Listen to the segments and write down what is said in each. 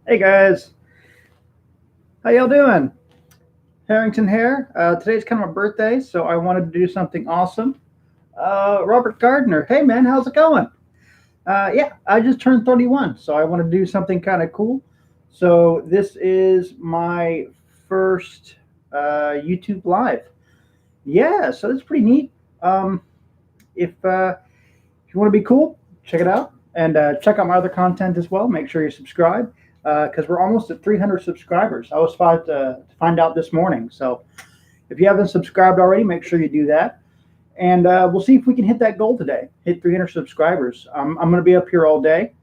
Hey guys, how y'all doing? Harrington here. Today's kind of my birthday, so I wanted to do something awesome. Robert Gardner, hey man, how's it going? Yeah, I just turned 31, so I want to do something kind of cool. So this is my first YouTube live. Yeah, so it's pretty neat. Um, if you want to be cool, check it out and check out my other content as well. Make sure you subscribe because we're almost at 300 subscribers. I was about to find out this morning. So if you haven't subscribed already, make sure you do that. And we'll see if we can hit that goal today. Hit 300 subscribers. I'm going to be up here all day,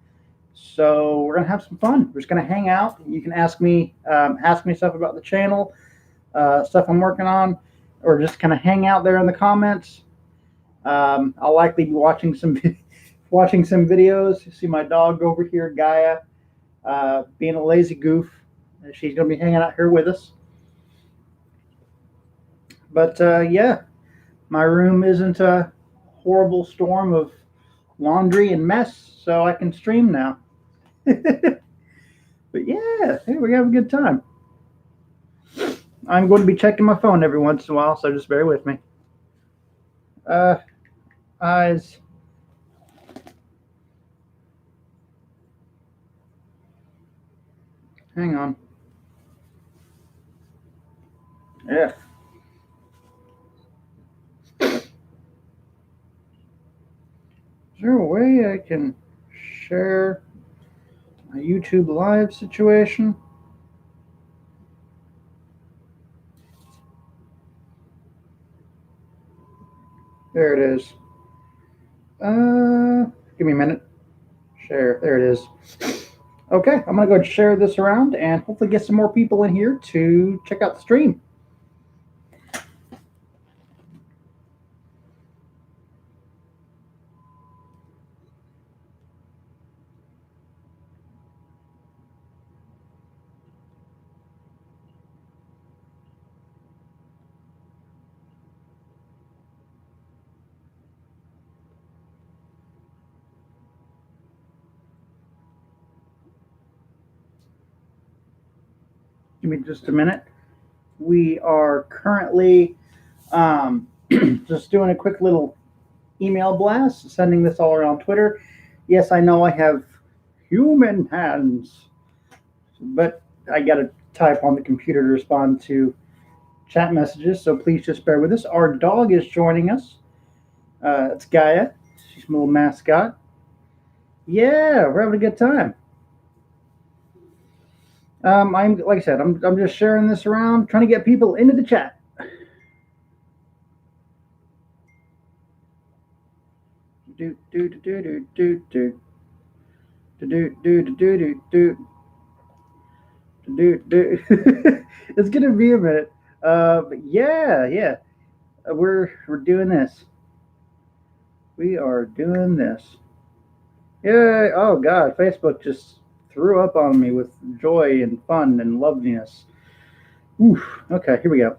so we're going to have some fun. We're just going to hang out. You can ask me stuff about the channel, stuff I'm working on, or just kind of hang out there in the comments. I'll likely be watching some videos. You see my dog over here, Gaia, being a lazy goof. She's going to be hanging out here with us. But yeah, my room isn't a horrible storm of laundry and mess, so I can stream now. But yeah, hey, we're having a good time. I'm going to be checking my phone every once in a while, so just bear with me. Eyes. Hang on. Yeah. Is there a way I can share a YouTube live situation? There it is. Give me a minute. Share. There it is. Okay, I'm gonna go and share this around and hopefully get some more people in here to check out the stream. Give me just a minute. We are currently just doing a quick little email blast, sending this all around Twitter. Yes, I know I have human hands, but I got to type on the computer to respond to chat messages, so please just bear with us. Our dog is joining us. It's Gaia. She's my little mascot. Yeah, we're having a good time. I'm like I said, I'm just sharing this around, trying to get people into the chat. Do do do do do do do do do do do do do. It's gonna be a minute. But yeah, we're doing this. We are doing this. Yeah. Oh God, Facebook just threw up on me with joy and fun and loveliness. Oof. Okay, here we go.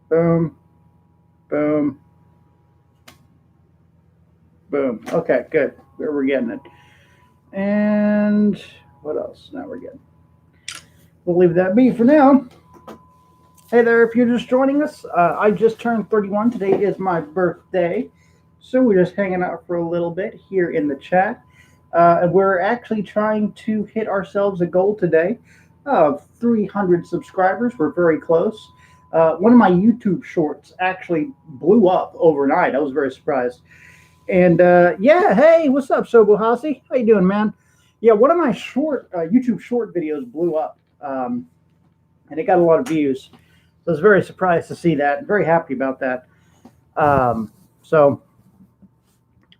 Boom, boom, boom. Okay, good. We're getting it. And what else? Now we're good. We'll leave that be for now. Hey there, if you're just joining us, I just turned 31. Today is my birthday. So we're just hanging out for a little bit here in the chat. And we're actually trying to hit ourselves a goal today of 300 subscribers. We're very close. One of my YouTube shorts actually blew up overnight. I was very surprised. And yeah, hey, what's up, Sobuhasi? How you doing, man? Yeah, one of my short YouTube short videos blew up, and it got a lot of views. So I was very surprised to see that. Very happy about that. So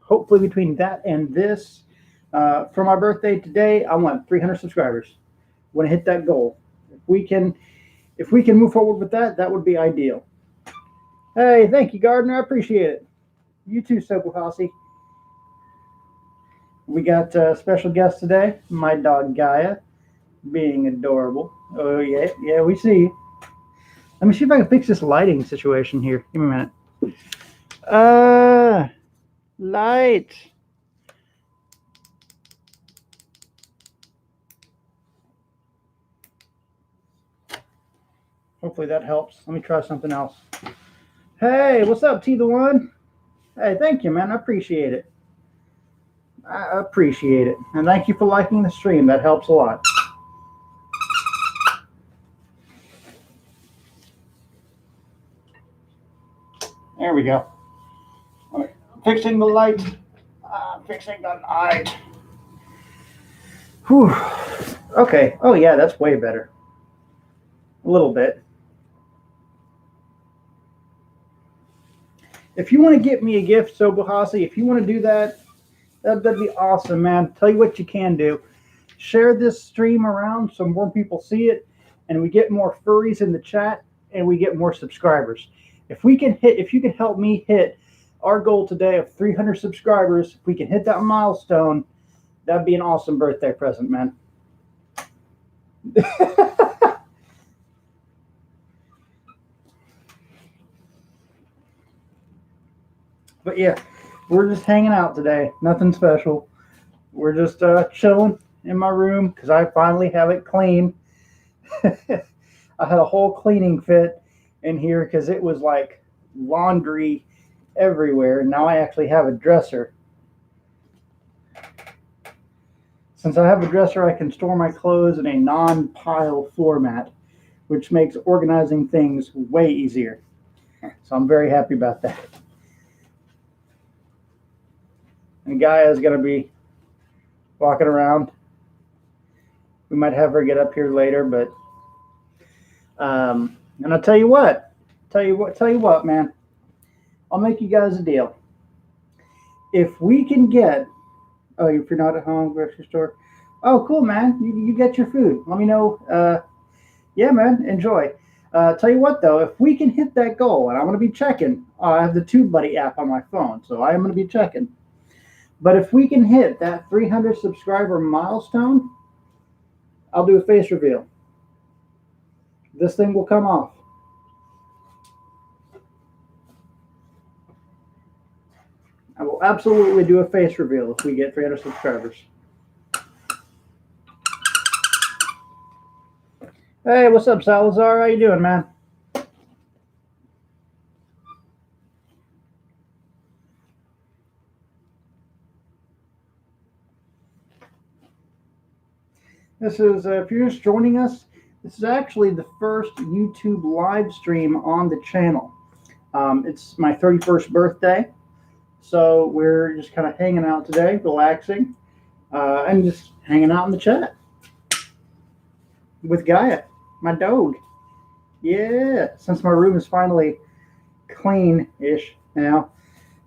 hopefully between that and this, for my birthday today, I want 300 subscribers. Want to hit that goal. If we can move forward with that, that would be ideal. Hey, thank you, Gardner. I appreciate it. You too, Sobuhasi. We got a special guest today, my dog Gaia, being adorable. Oh yeah, yeah, we see you. Let me see if I can fix this lighting situation here. Give me a minute. Light. Hopefully that helps. Let me try something else. Hey, what's up, T the One? Hey, thank you, man. I appreciate it. I appreciate it. And thank you for liking the stream. That helps a lot. There we go. Right. Fixing the light. Fixing the light. Whew. Okay. Oh, yeah, that's way better. A little bit. If you want to get me a gift, Sobuhasi, if you want to do that, that'd be awesome, man. Tell you what you can do. Share this stream around so more people see it, and we get more furries in the chat, and we get more subscribers. If you can help me hit our goal today of 300 subscribers, if we can hit that milestone, that'd be an awesome birthday present, man. But yeah, we're just hanging out today. Nothing special. We're just chilling in my room because I finally have it clean. I had a whole cleaning fit in here because it was like laundry everywhere. And now I actually have a dresser. Since I have a dresser, I can store my clothes in a non-pile floor mat, which makes organizing things way easier. So I'm very happy about that. And Gaia's going to be walking around. We might have her get up here later, but and I'll tell you what, man. I'll make you guys a deal. If we can get, if you're not at home, grocery store. Oh, cool, man. You get your food. Let me know. Yeah, man. Enjoy. Tell you what, though, if we can hit that goal, and I'm going to be checking. I have the TubeBuddy app on my phone, so I am going to be checking. But if we can hit that 300 subscriber milestone, I'll do a face reveal. This thing will come off. I will absolutely do a face reveal if we get 300 subscribers. Hey, what's up, Salazar? How you doing, man? This is, if you're just joining us, this is actually the first YouTube live stream on the channel. It's my 31st birthday, so we're just kind of hanging out today, relaxing, and just hanging out in the chat with Gaia, my dog. Yeah, since my room is finally clean-ish now,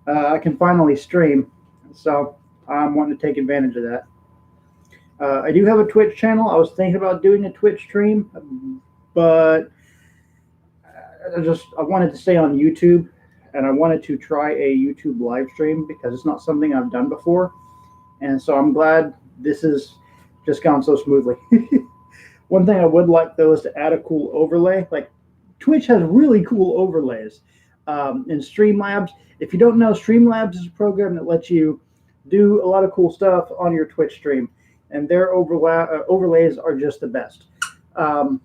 I can finally stream, so I'm wanting to take advantage of that. I do have a Twitch channel. I was thinking about doing a Twitch stream, but I wanted to stay on YouTube, and I wanted to try a YouTube live stream because it's not something I've done before. And so I'm glad this has just gone so smoothly. One thing I would like, though, is to add a cool overlay. Like, Twitch has really cool overlays in Streamlabs. If you don't know, Streamlabs is a program that lets you do a lot of cool stuff on your Twitch stream. And their overlays are just the best. I'm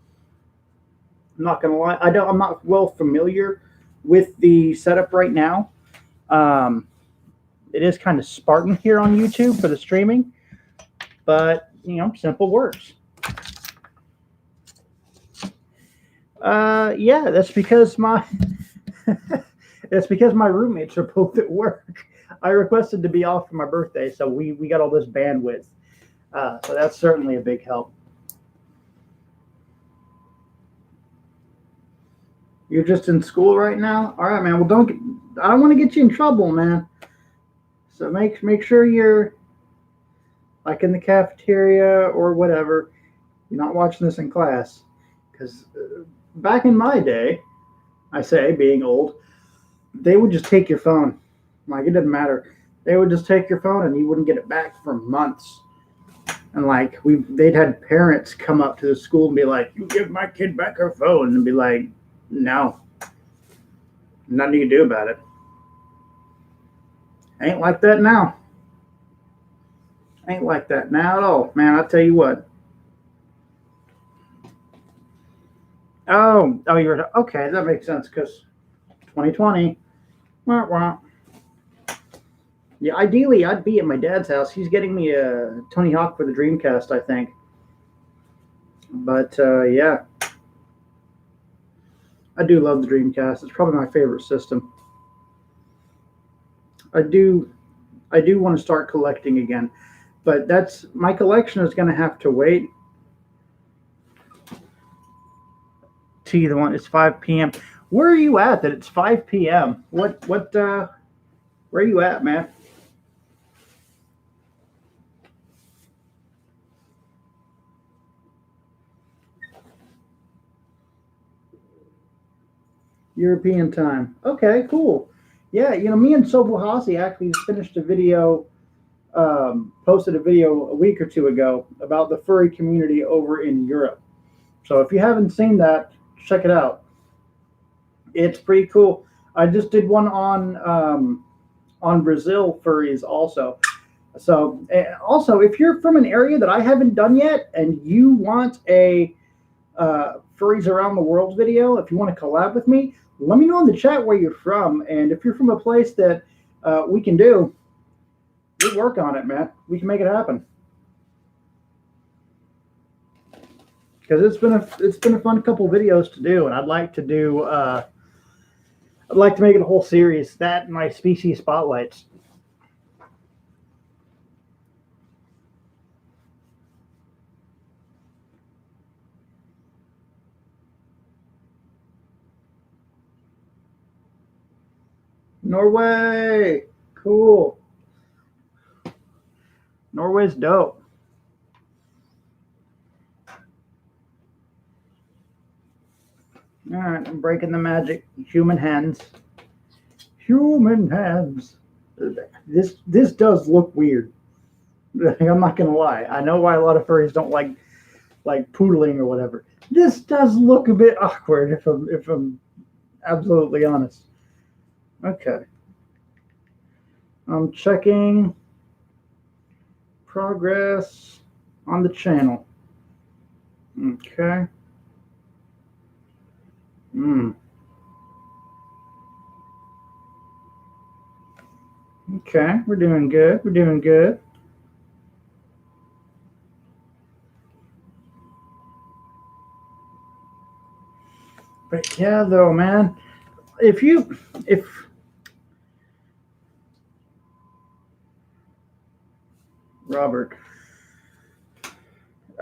not gonna lie, I'm not well familiar with the setup right now. It is kind of Spartan here on YouTube for the streaming, but simple works. Yeah, that's because my that's because my roommates are both at work. I requested to be off for my birthday, so we got all this bandwidth. So that's certainly a big help. You're just in school right now? All right, man. Well, I don't want to get you in trouble, man. So make sure you're like in the cafeteria or whatever. You're not watching this in class, because back in my day, I say being old, they would just take your phone. Like it didn't matter. They would just take your phone and you wouldn't get it back for months. And like they'd had parents come up to the school and be like, "You give my kid back her phone," and be like, "No, nothing you can do about it." Ain't like that now. Ain't like that now at all, man. I tell you what. Oh, you're okay. That makes sense because 2020. Wah, wah. Yeah, ideally, I'd be at my dad's house. He's getting me a Tony Hawk for the Dreamcast, I think. But yeah, I do love the Dreamcast. It's probably my favorite system. I do, I do want to start collecting again, but that's my collection is going to have to wait. T the one it's 5 p.m. Where are you at? That it's 5 p.m. What? Where are you at, man? European time. Okay, cool. Yeah, me and Sobuhasi actually just finished a video, posted a video a week or two ago about the furry community over in Europe. So if you haven't seen that, check it out. It's pretty cool. I just did one on Brazil furries also. So also, if you're from an area that I haven't done yet, and you want a furries around the world video, if you want to collab with me, let me know in the chat where you're from, and if you're from a place that we can do, we'll work on it, man. We can make it happen. Because it's been a fun couple videos to do, and I'd like to do I'd like to make it a whole series, that and my species spotlights. Norway, cool. Norway's dope. All right, I'm breaking the magic. Human hands. Human hands. This does look weird. I'm not gonna lie. I know why a lot of furries don't like poodling or whatever. This does look a bit awkward if I'm absolutely honest. Okay. I'm checking progress on the channel. Okay. Okay, we're doing good. We're doing good. But yeah, though, man, if Robert,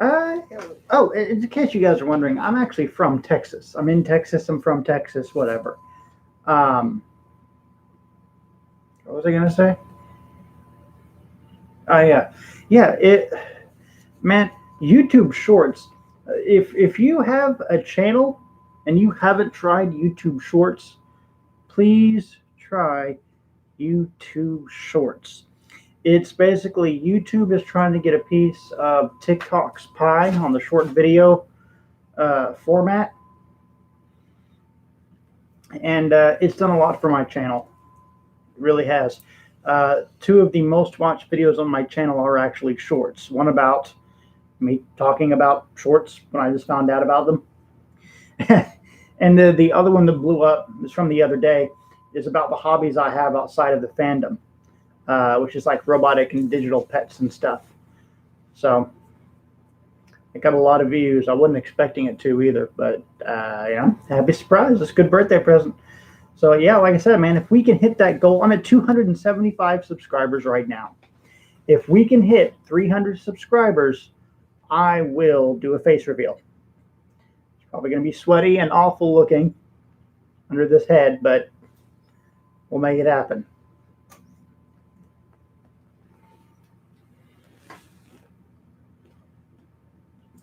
uh, oh, in case you guys are wondering, I'm actually from Texas. I'm in Texas. I'm from Texas. Whatever. Um, what was I gonna say? Oh yeah, yeah. Man, YouTube Shorts. If you have a channel and you haven't tried YouTube Shorts, please try YouTube Shorts. It's basically YouTube is trying to get a piece of TikTok's pie on the short video format, and it's done a lot for my channel. It really has. Two of the most watched videos on my channel are actually shorts. One about me talking about shorts when I just found out about them, and the other one that blew up is from the other day, is about the hobbies I have outside of the fandom, which is like robotic and digital pets and stuff. So It got a lot of views. I wasn't expecting it to either, but happy surprise. It's a good birthday present. So yeah, like I said, man, if we can hit that goal, I'm at 275 subscribers right now. If we can hit 300 subscribers, I will do a face reveal. It's probably going to be sweaty and awful looking under this head, but we'll make it happen.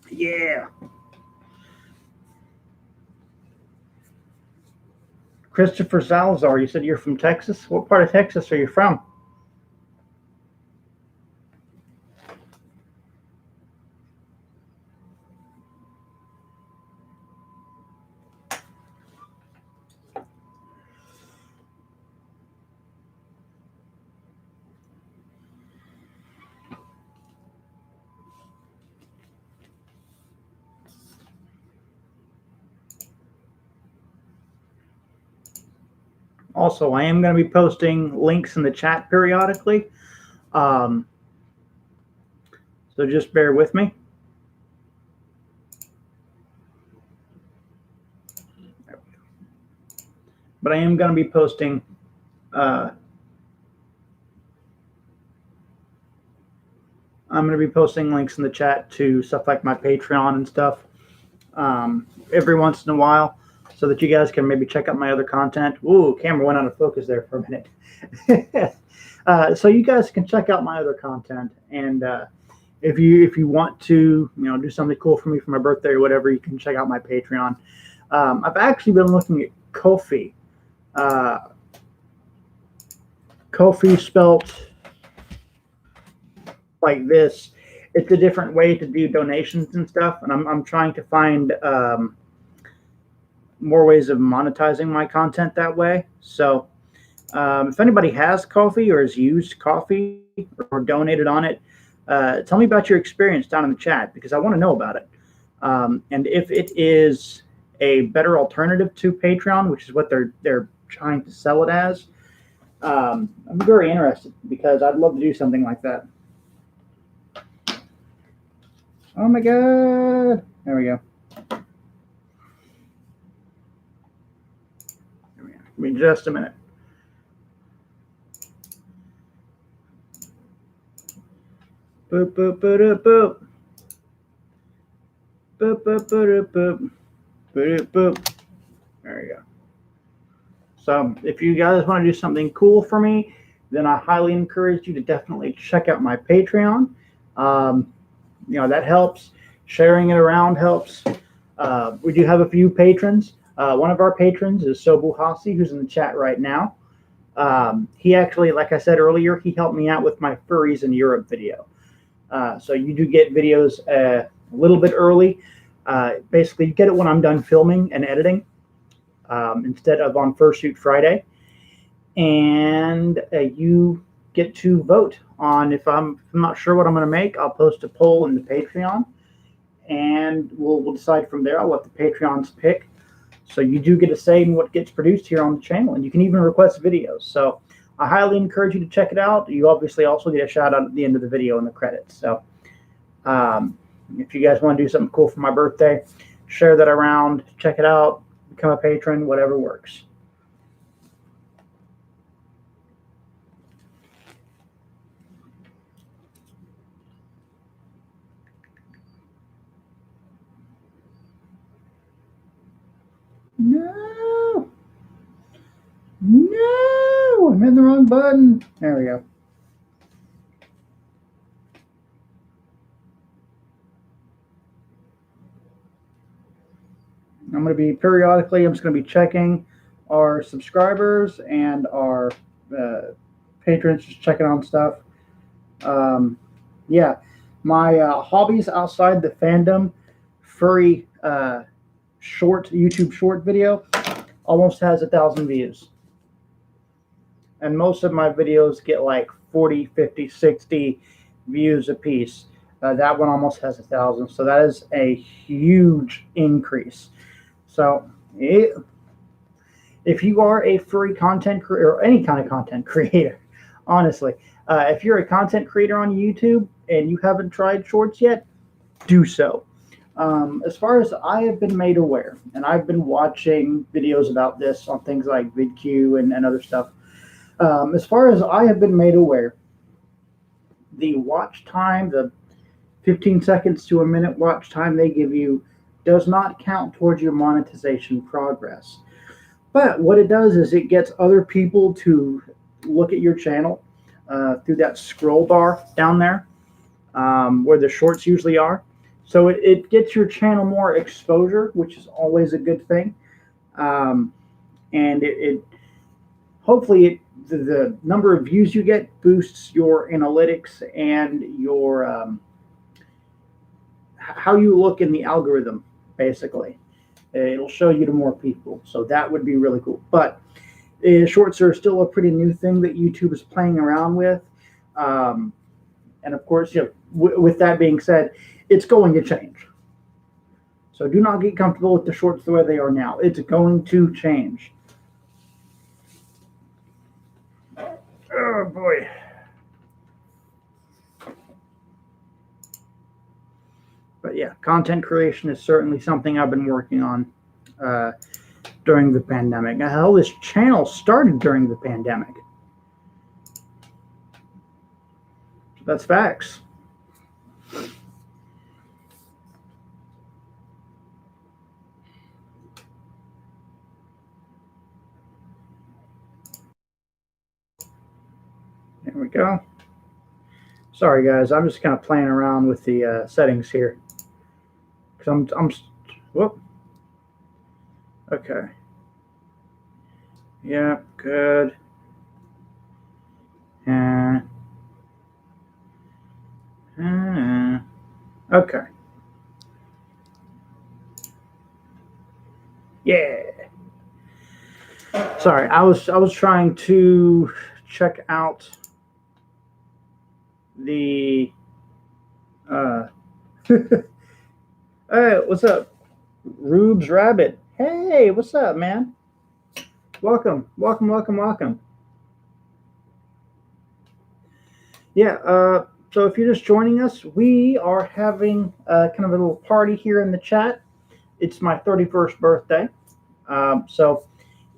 Yeah. Christopher Salazar, you said you're from Texas? What part of Texas are you from? Also, I am going to be posting links in the chat periodically. So just bear with me. But I am going to be posting I'm going to be posting links in the chat to stuff like my Patreon and stuff every once in a while, so that you guys can maybe check out my other content. Ooh, camera went out of focus there for a minute. So you guys can check out my other content, and if you want to, do something cool for me for my birthday or whatever, you can check out my Patreon. I've actually been looking at Ko-fi. Ko-fi spelt like this. It's a different way to do donations and stuff, and I'm trying to find more ways of monetizing my content that way. So if anybody has Ko-fi or has used Ko-fi or donated on it, tell me about your experience down in the chat, because I want to know about it. And if it is a better alternative to Patreon, which is what they're trying to sell it as, I'm very interested, because I'd love to do something like that. Oh my God. There we go. Give me just a minute. Boop, boop, boop, boop. Boop, boop, boop, boop. Boop, boop. There you go. So if you guys want to do something cool for me, then I highly encourage you to definitely check out my Patreon. That helps. Sharing it around helps. We do have a few patrons. One of our patrons is Sobu Hasi, who's in the chat right now. He actually, like I said earlier, he helped me out with my Furries in Europe video. So you do get videos a little bit early. Basically, you get it when I'm done filming and editing, instead of on Fursuit Friday. And you get to vote on, if I'm not sure what I'm going to make, I'll post a poll in the Patreon, and we'll decide from there what the Patreons pick. So you do get a say in what gets produced here on the channel, and you can even request videos. So I highly encourage you to check it out. You obviously also get a shout out at the end of the video in the credits. So if you guys want to do something cool for my birthday, share that around, check it out, become a patron, whatever works. No, I'm in the wrong button. There we go. I'm going to be periodically, I'm just going to be checking our subscribers and our patrons, just checking on stuff. Yeah, my hobbies outside the fandom, furry YouTube short video almost has 1,000 views. And most of my videos get like 40, 50, 60 views a piece. That one almost has 1,000. So that is a huge increase. So if you are a furry content creator, or any kind of content creator, honestly, if you're a content creator on YouTube and you haven't tried shorts yet, do so. As far as I have been made aware, and I've been watching videos about this on things like VidQ and other stuff. As far as I have been made aware, the watch time, the 15 seconds to a minute watch time they give you, does not count towards your monetization progress. But what it does is it gets other people to look at your channel through that scroll bar down there where the shorts usually are. So it gets your channel more exposure, which is always a good thing. And it hopefully the number of views you get boosts your analytics and your how you look in the algorithm, basically. It'll show you to more people. So that would be really cool. But shorts are still a pretty new thing that YouTube is playing around with. And of course, with that being said, it's going to change. So do not get comfortable with the shorts the way they are now. It's going to change. Oh boy. But yeah, content creation is certainly something I've been working on during the pandemic. Now, hell, this channel started during the pandemic. That's facts. There we go. Sorry, guys. I'm just kind of playing around with the settings here. Because whoop. Okay. Yeah, good. Okay. Yeah. Sorry, I was trying to check out the hey, what's up? Rube's Rabbit. Hey, what's up, man? Welcome. Yeah, so if you're just joining us, we are having kind of a little party here in the chat. It's my 31st birthday. So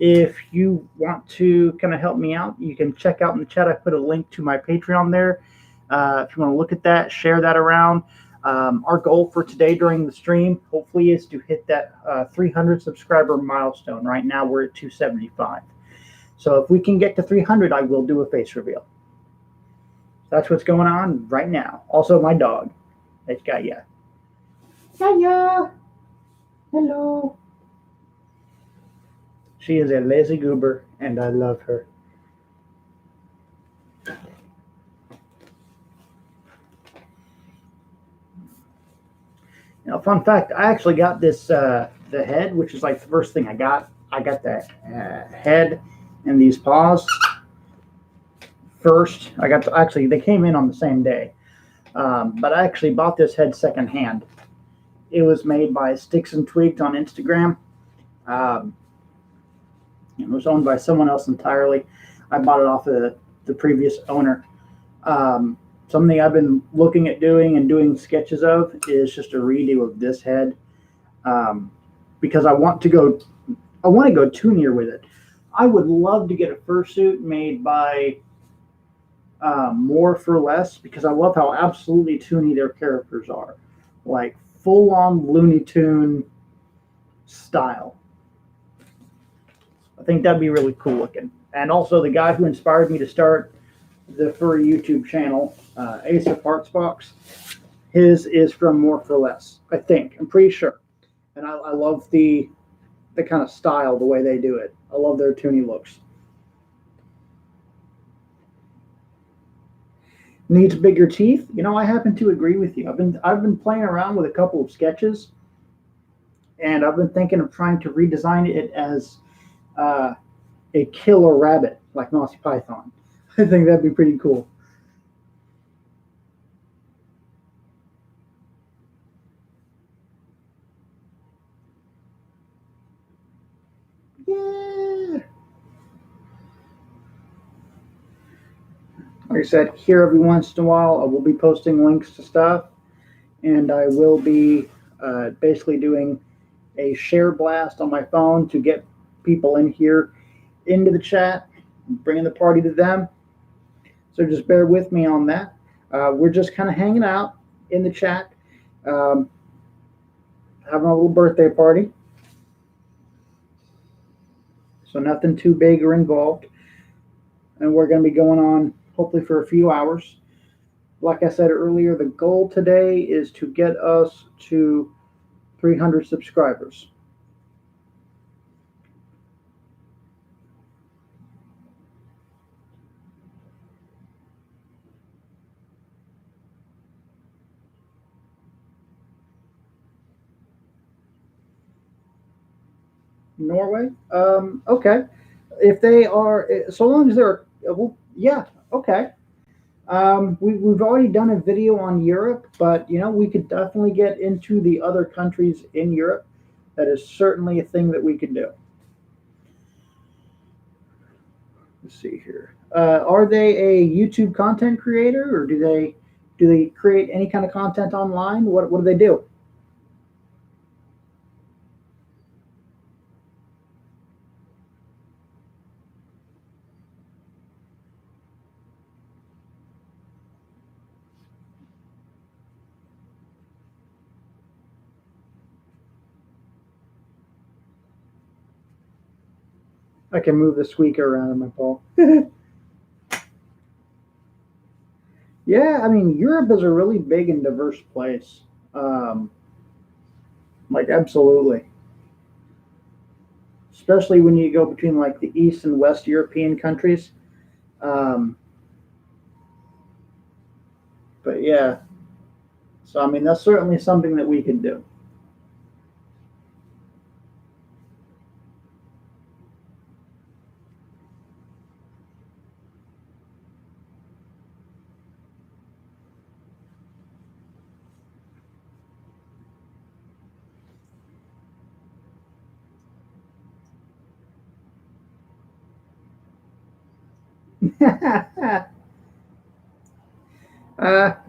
if you want to kind of help me out, you can check out in the chat. I put a link to my Patreon there. If you want to look at that, share that around. Our goal for today during the stream, hopefully, is to hit that 300 subscriber milestone. Right now, we're at 275. So if we can get to 300, I will do a face reveal. That's what's going on right now. Also, my dog. It's Gaia. Gaia! Hello. She is a lazy goober, and I love her. Now, fun fact, I actually got this, the head, which is like the first thing I got. I got the head and these paws first. Actually, they came in on the same day. But I actually bought this head secondhand. It was made by Sticks and Twigs on Instagram. It was owned by someone else entirely. I bought it off of the previous owner. Something I've been looking at doing and doing sketches of is just a redo of this head, because I want to go toonier with it. I would love to get a fursuit made by More for Less, because I love how absolutely toony their characters are, like full-on Looney Tune style. I think that'd be really cool looking. And also, the guy who inspired me to start the furry YouTube channel, Ace of Parts Box, his is from More for Less. I think. I'm pretty sure. And I love the kind of style, the way they do it. I love their toony looks. Needs bigger teeth. I happen to agree with you. I've been playing around with a couple of sketches, and I've been thinking of trying to redesign it as a killer rabbit, like Monty Python. I think that'd be pretty cool. Yeah. Like I said, here every once in a while, I will be posting links to stuff, and I will be basically doing a share blast on my phone to get people in here into the chat, bringing the party to them. So just bear with me on that. We're just kind of hanging out in the chat, having a little birthday party. So nothing too big or involved. And we're going to be going on hopefully for a few hours. Like I said earlier, the goal today is to get us to 300 subscribers. Norway? Okay. If they are, so long as they're, well, yeah, okay. We've already done a video on Europe, but we could definitely get into the other countries in Europe. That is certainly a thing that we can do. Let's see here. Are they a YouTube content creator, or do they create any kind of content online? What do they do? I can move the squeaker around in my paw. Yeah, I mean, Europe is a really big and diverse place. Like, absolutely. Especially when you go between like the East and West European countries. But yeah, so I mean, that's certainly something that we can do.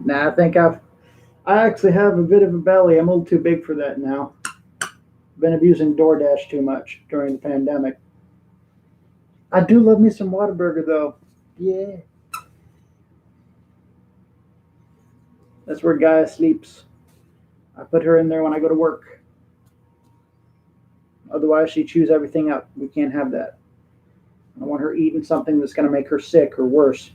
Nah, I actually have a bit of a belly. I'm a little too big for that now. Been abusing DoorDash too much during the pandemic. I do love me some Whataburger though. Yeah. That's where Gaia sleeps. I put her in there when I go to work. Otherwise, she chews everything up. We can't have that. I don't want her eating something that's going to make her sick or worse.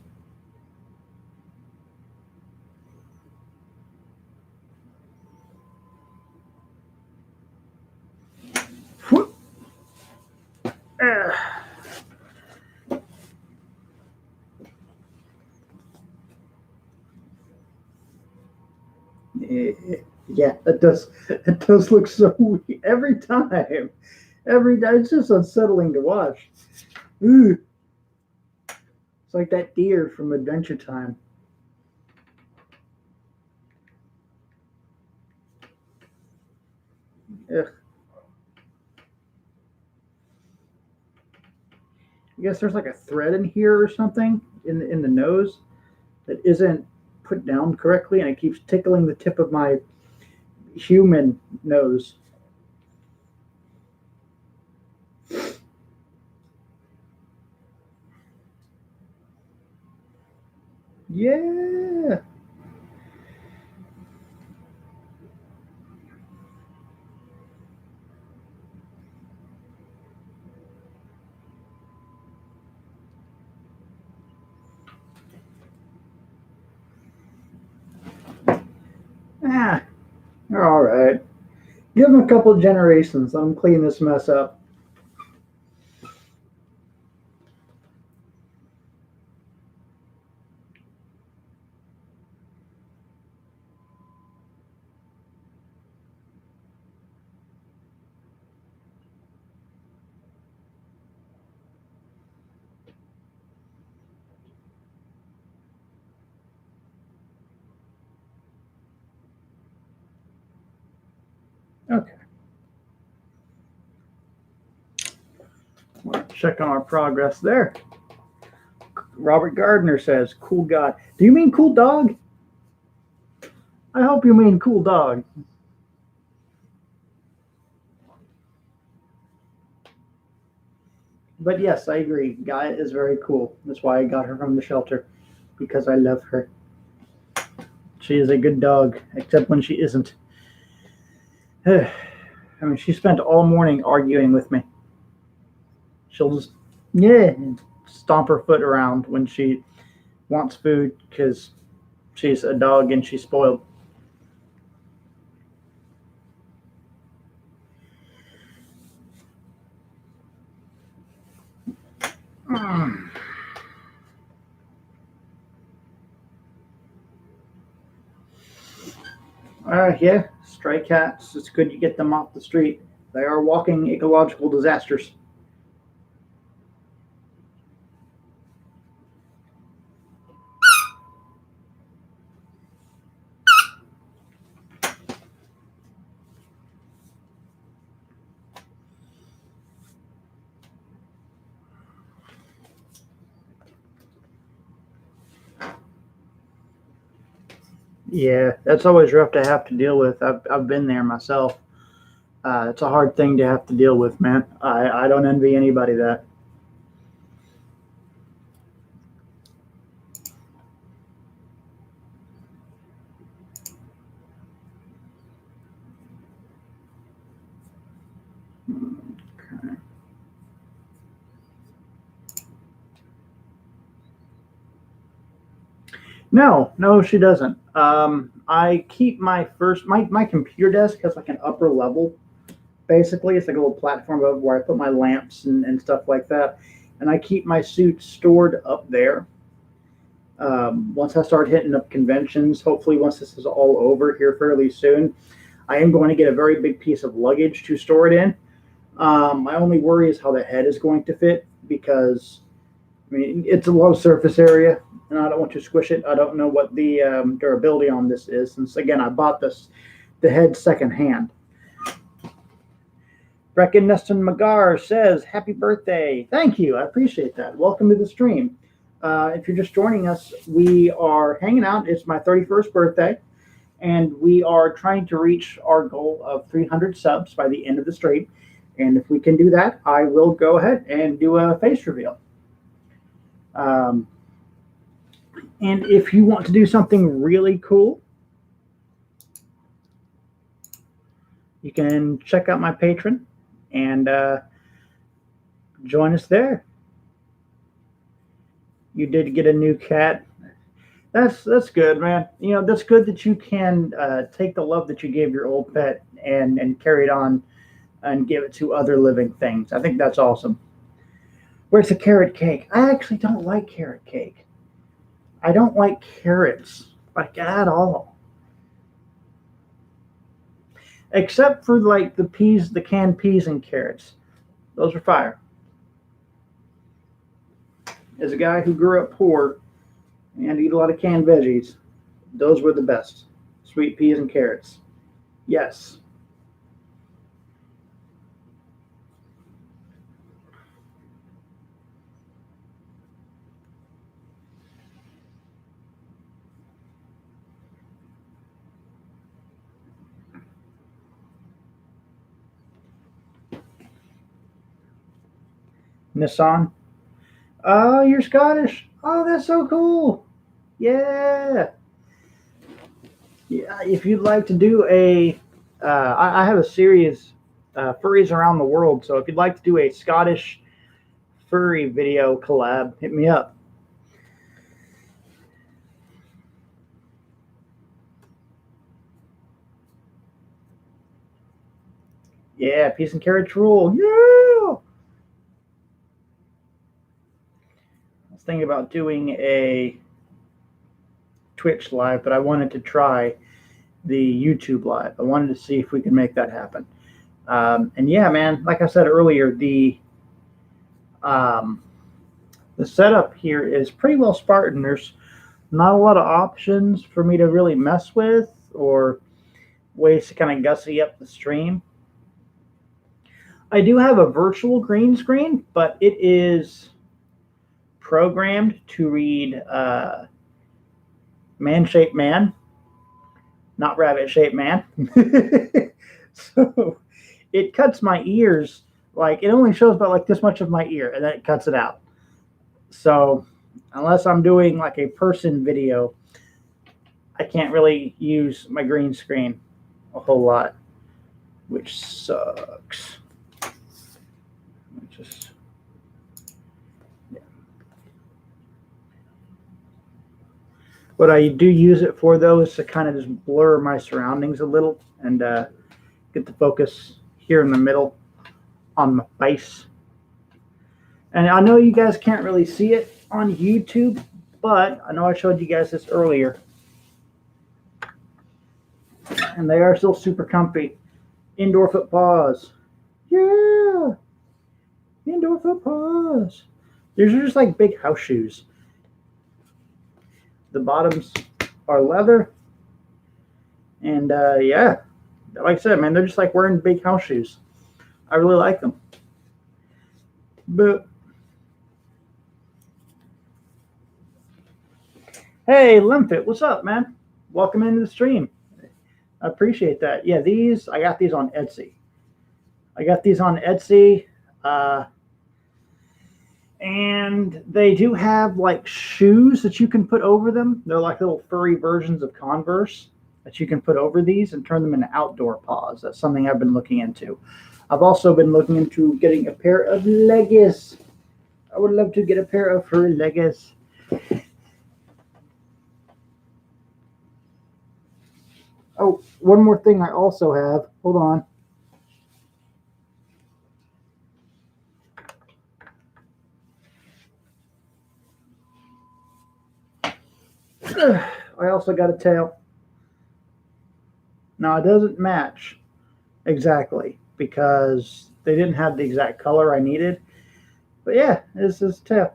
Yeah, it does. It does look so weird every time. Every day, it's just unsettling to watch. Ooh. It's like that deer from Adventure Time. Ugh. I guess there's like a thread in here or something in the nose that isn't put down correctly, and it keeps tickling the tip of my human nose. Yeah. Ah, they're all right. Give them a couple of generations. Let them clean this mess up. Okay. We'll check on our progress there. Robert Gardner says, "Cool God." Do you mean cool dog? I hope you mean cool dog. But yes, I agree. Gaia is very cool. That's why I got her from the shelter because I love her. She is a good dog, except when she isn't. I mean, she spent all morning arguing with me. She'll just, yeah, stomp her foot around when she wants food because she's a dog and she's spoiled. Mm. Yeah, stray cats. It's good you get them off the street. They are walking ecological disasters. Yeah, that's always rough to have to deal with. I've been there myself. It's a hard thing to have to deal with, man. I don't envy anybody that. No, no, she doesn't. I keep my computer desk has like an upper level. Basically, it's like a little platform above where I put my lamps and stuff like that, and I keep my suits stored up there. Once I start hitting up conventions, hopefully once this is all over here fairly soon, I am going to get a very big piece of luggage to store it in. My only worry is how the head is going to fit because I mean it's a low surface area and I don't want to squish it. I don't know what the durability on this is since again I bought the head secondhand. Brecken Neston Magar says, Happy birthday. Thank you. I appreciate that. Welcome to the stream. If you're just joining us, we are hanging out. It's my 31st birthday, and we are trying to reach our goal of 300 subs by the end of the stream. And if we can do that, I will go ahead and do a face reveal. Um, and if you want to do something really cool, you can check out my Patreon and join us there. You did get a new cat. That's good, man. You know that's good that you can take the love that you gave your old pet and carry it on and give it to other living things. I think that's awesome. Where's the carrot cake? I actually don't like carrot cake. I don't like carrots like at all, except for like the peas, the canned peas and carrots. Those are fire. As a guy who grew up poor and eat a lot of canned veggies, those were the best. Sweet peas and carrots. Yes. Nissan. Oh, you're Scottish. Oh, that's so cool. Yeah. Yeah. If you'd like to do I have a series, furries around the world. So if you'd like to do a Scottish furry video collab, hit me up. Yeah, peas and carrots rule. Yeah. I was thinking about doing a Twitch live, but I wanted to try the YouTube live. I wanted to see if we could make that happen. And yeah, man, like I said earlier, um, the setup here is pretty well Spartan. There's not a lot of options for me to really mess with or ways to kind of gussy up the stream. I do have a virtual green screen, but it is programmed to read man shaped man, not rabbit shaped man. So it cuts my ears Like, it only shows about like this much of my ear, and then it cuts it out. So unless I'm doing like a person video, I can't really use my green screen a whole lot, which sucks. Just, yeah. What I do use it for, though, is to kind of just blur my surroundings a little and get the focus here in the middle on my face. And I know you guys can't really see it on YouTube, but I know I showed you guys this earlier. And they are still super comfy. Indoor foot paws. Yeah! Indoor foot paws. These are just like big house shoes. The bottoms are leather. And yeah, like I said, man, they're just like wearing big house shoes. I really like them. But hey, Limfit, what's up, man? Welcome into the stream. I appreciate that. Yeah, I got these on Etsy. And they do have like shoes that you can put over them. They're like little furry versions of Converse that you can put over these and turn them into outdoor paws. That's something I've been looking into. I've also been looking into getting a pair of leggings. I would love to get a pair of furry leggings. Oh, one more thing I also have. Hold on. I also got a tail. Now, it doesn't match exactly because they didn't have the exact color I needed. But yeah, this is a tail.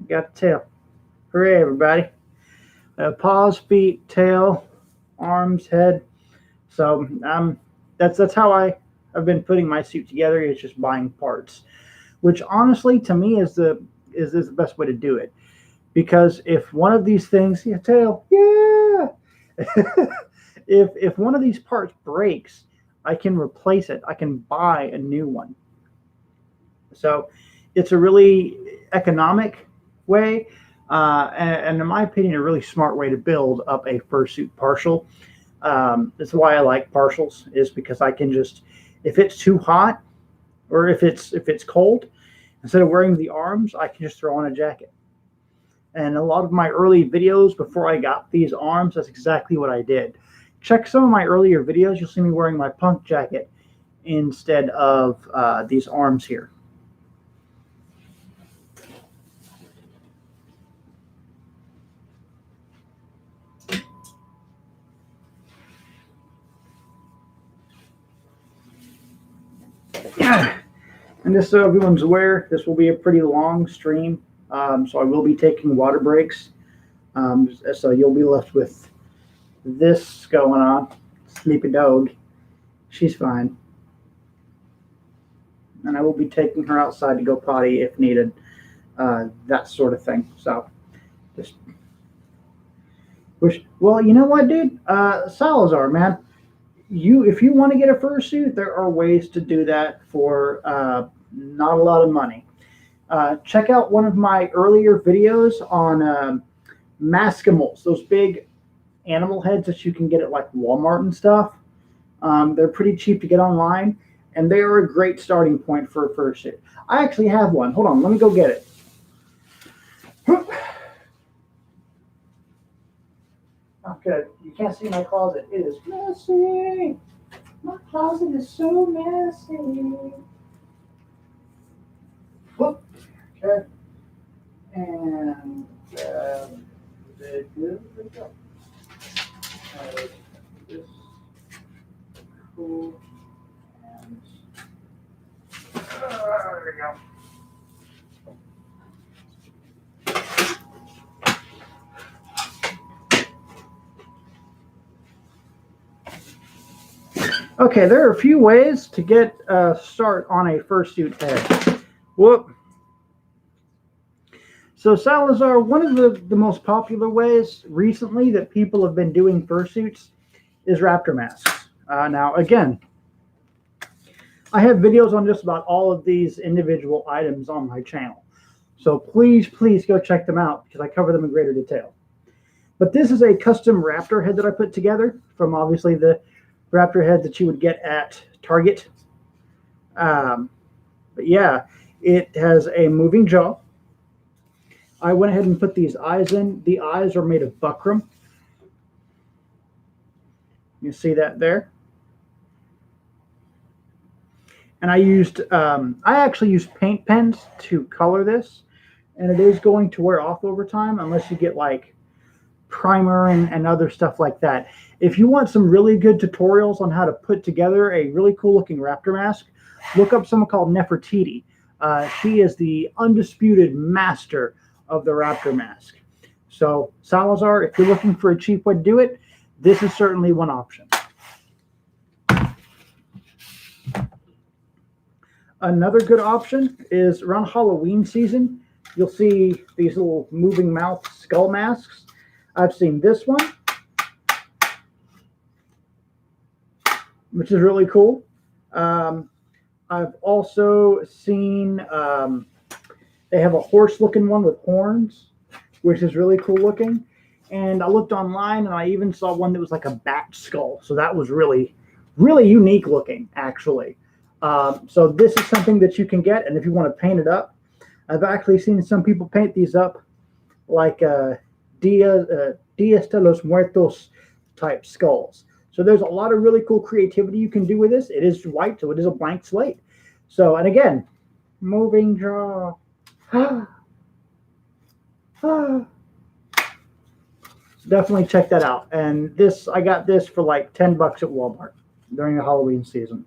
Got a tail. Hooray, everybody. Paws, feet, tail, arms, head. So that's how I've been putting my suit together. It's just buying parts, which honestly to me is the best way to do it. Because if one of these things, yeah, tail, yeah. if one of these parts breaks, I can replace it. I can buy a new one. So it's a really economic way, and in my opinion, a really smart way to build up a fursuit partial. That's why I like partials, is because I can just, if it's too hot or if it's cold, instead of wearing the arms, I can just throw on a jacket. And a lot of my early videos before I got these arms, that's exactly what I did. Check some of my earlier videos. You'll see me wearing my punk jacket instead of these arms here. And just so everyone's aware, this will be a pretty long stream. So I will be taking water breaks. So you'll be left with this going on. Sleepy dog. She's fine. And I will be taking her outside to go potty if needed. That sort of thing. So just wish. Well, you know what, dude? Salazar, man. If you want to get a fursuit, there are ways to do that for not a lot of money. Check out one of my earlier videos on Maskimals, those big animal heads that you can get at like Walmart and stuff. They're pretty cheap to get online, and they are a great starting point for a fursuit. I actually have one. Hold on, let me go get it. Okay, you can't see my closet. It is messy. My closet is so messy. Whoop. Okay. And there we go. This cool. And there we go. Okay, there are a few ways to get a start on a fursuit head. Whoop. So Salazar, one of the most popular ways recently that people have been doing fursuits is raptor masks. Now, again, I have videos on just about all of these individual items on my channel. So please, please go check them out because I cover them in greater detail. But this is a custom raptor head that I put together from obviously the raptor head that you would get at Target. But yeah, it has a moving jaw. I went ahead and put these eyes in. The eyes are made of buckram. You see that there? And I actually used paint pens to color this, and it is going to wear off over time unless you get like primer and other stuff like that. If you want some really good tutorials on how to put together a really cool looking raptor mask, look up someone called Nefertiti. She is the undisputed master of the raptor mask. So Salazar, if you're looking for a cheap way to do it, this is certainly one option. Another good option is around Halloween season. You'll see these little moving mouth skull masks. I've seen this one, which is really cool. I've also seen they have a horse-looking one with horns, which is really cool looking. And I looked online, and I even saw one that was like a bat skull. So that was really, really unique looking, actually. So this is something that you can get, and if you want to paint it up, I've actually seen some people paint these up like Dias de los Muertos type skulls. So there's a lot of really cool creativity you can do with this. It is white, so it is a blank slate. So, and again, moving jaw. Definitely check that out. And this, I got this for like $10 at Walmart during the Halloween season.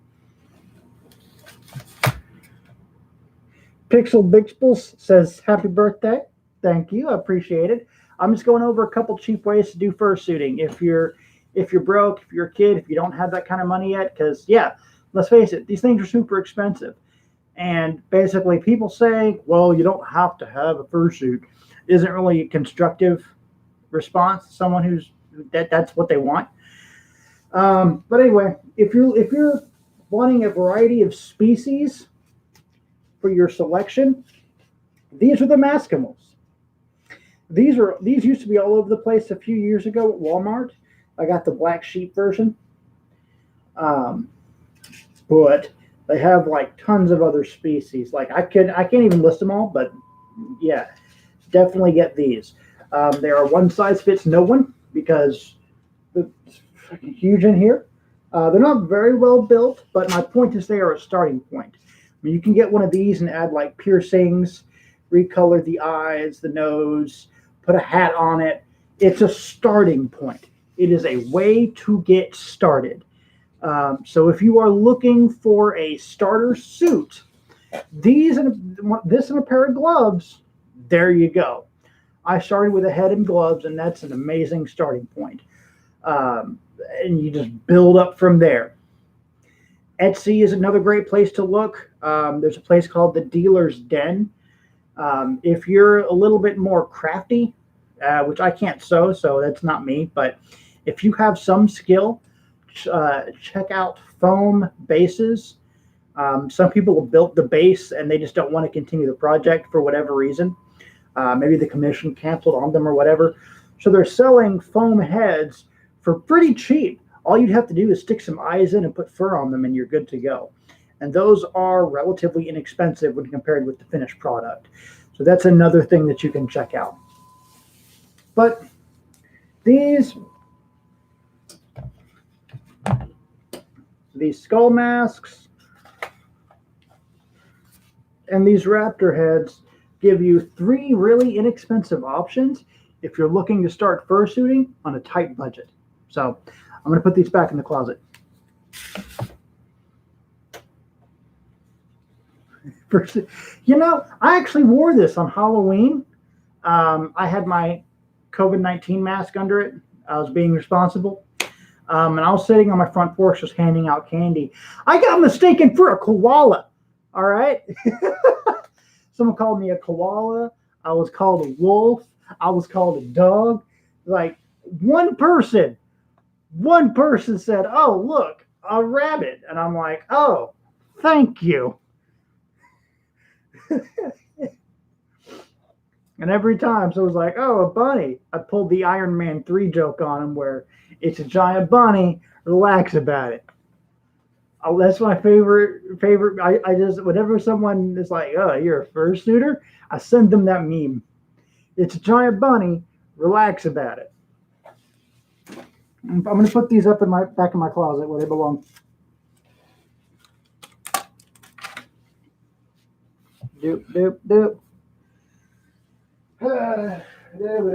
Pixel Bixples says, happy birthday. Thank you. I appreciate it. I'm just going over a couple cheap ways to do fursuiting. If you're broke, if you're a kid, if you don't have that kind of money yet, because yeah, let's face it, these things are super expensive. And basically people say, well, you don't have to have a fursuit. Isn't really a constructive response to someone who's that's what they want. But anyway, if you're wanting a variety of species for your selection, these are the Maskimals. These used to be all over the place a few years ago at Walmart. I got the black sheep version, but they have like tons of other species. Like I can't even list them all, but yeah, definitely get these. They are one size fits no one because it's freaking huge in here. They're not very well built, but my point is they are a starting point. I mean, you can get one of these and add like piercings, recolor the eyes, the nose, put a hat on it. It's a starting point. It is a way to get started. So if you are looking for a starter suit, this and a pair of gloves, there you go. I started with a head and gloves, and that's an amazing starting point. And you just build up from there. Etsy is another great place to look. There's a place called the Dealer's Den. If you're a little bit more crafty, which I can't sew, so that's not me, but if you have some skill, check out foam bases. Some people have built the base and they just don't want to continue the project for whatever reason. Maybe the commission canceled on them or whatever. So they're selling foam heads for pretty cheap. All you'd have to do is stick some eyes in and put fur on them and you're good to go. And those are relatively inexpensive when compared with the finished product. So that's another thing that you can check out. But these skull masks and these raptor heads give you 3 really inexpensive options if you're looking to start fursuiting on a tight budget. So I'm going to put these back in the closet. You know, I actually wore this on Halloween. I had my COVID-19 mask under it. I was being responsible. And I was sitting on my front porch just handing out candy. I got mistaken for a koala. All right. Someone called me a koala. I was called a wolf. I was called a dog. Like one person said, oh, look, a rabbit. And I'm like, oh, thank you. And every time someone's like, oh, a bunny, I pulled the Iron Man 3 joke on him where it's a giant bunny, relax about it. Oh, that's my favorite. I just, whenever someone is like, oh, you're a fursuiter, I send them that meme. It's a giant bunny, relax about it. I'm going to put these up in my back in my closet where they belong. Doop, doop, doop. There we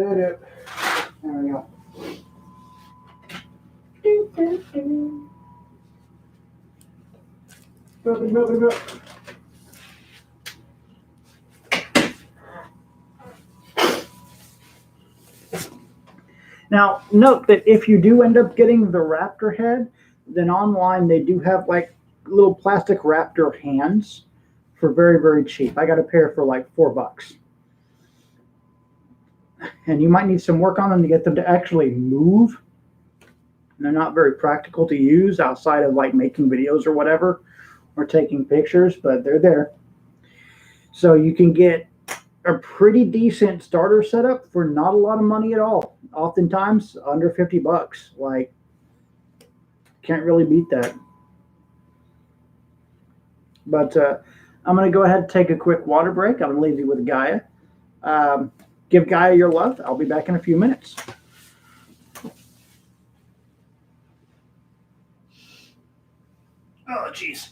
go. Now, note that if you do end up getting the raptor head, then online they do have like little plastic raptor hands for very, very cheap. I got a pair for like $4. And you might need some work on them to get them to actually move. And they're not very practical to use outside of like making videos or whatever, or taking pictures, but they're there. So you can get a pretty decent starter setup for not a lot of money at all. Oftentimes under $50. Like, can't really beat that. But I'm going to go ahead and take a quick water break. I'm going to leave you with Gaia. Give Gaia your love. I'll be back in a few minutes. Oh, jeez.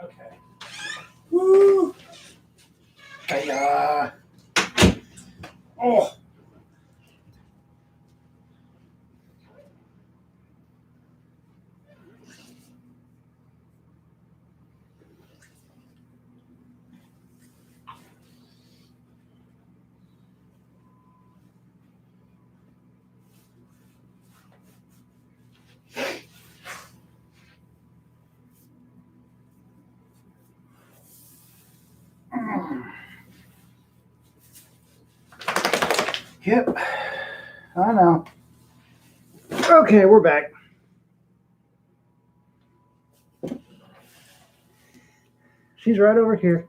Okay. Woo! Hey, oh. Yep. I know. Okay, we're back. She's right over here.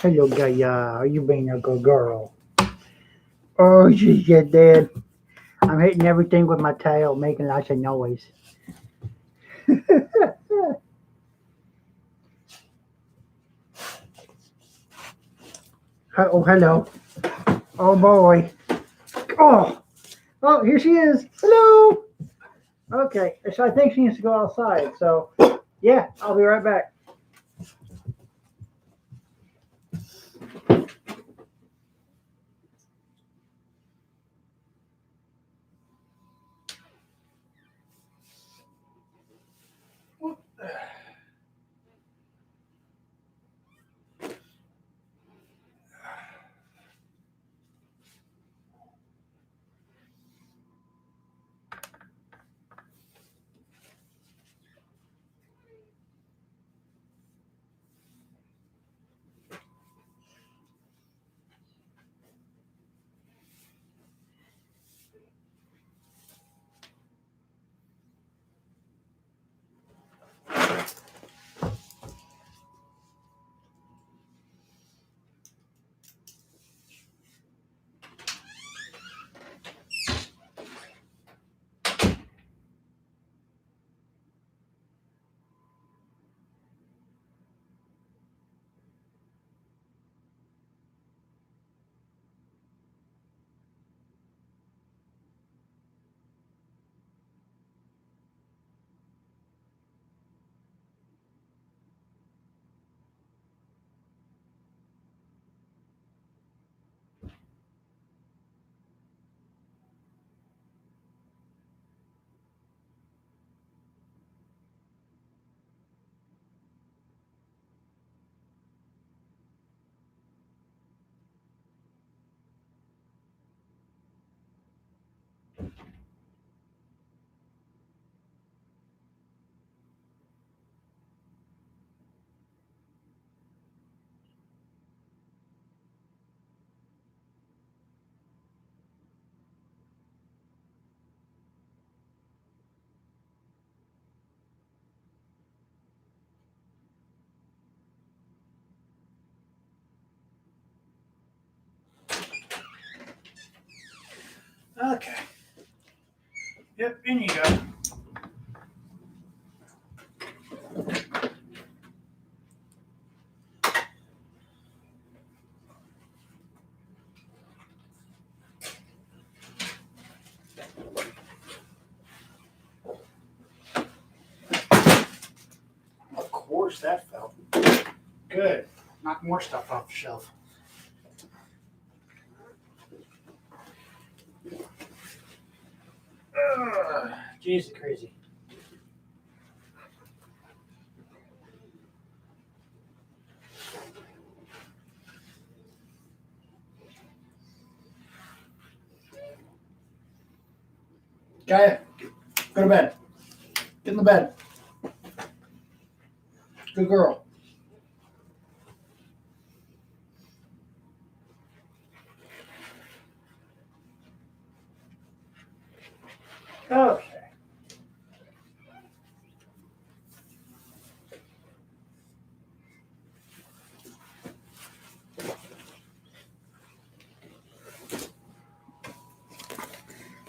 Hello, Gaia. Are you being a good girl? Oh, she's just dead. I'm hitting everything with my tail, making lots of noise. Oh, hello. Oh, boy. Oh, here she is. Hello. Okay, so I think she needs to go outside. So, yeah, I'll be right back. Okay. Yep, in you go. Of course that fell. Good. Knock more stuff off the shelf. Jesus crazy. Gaia, go to bed. Get in the bed. Good girl. Okay.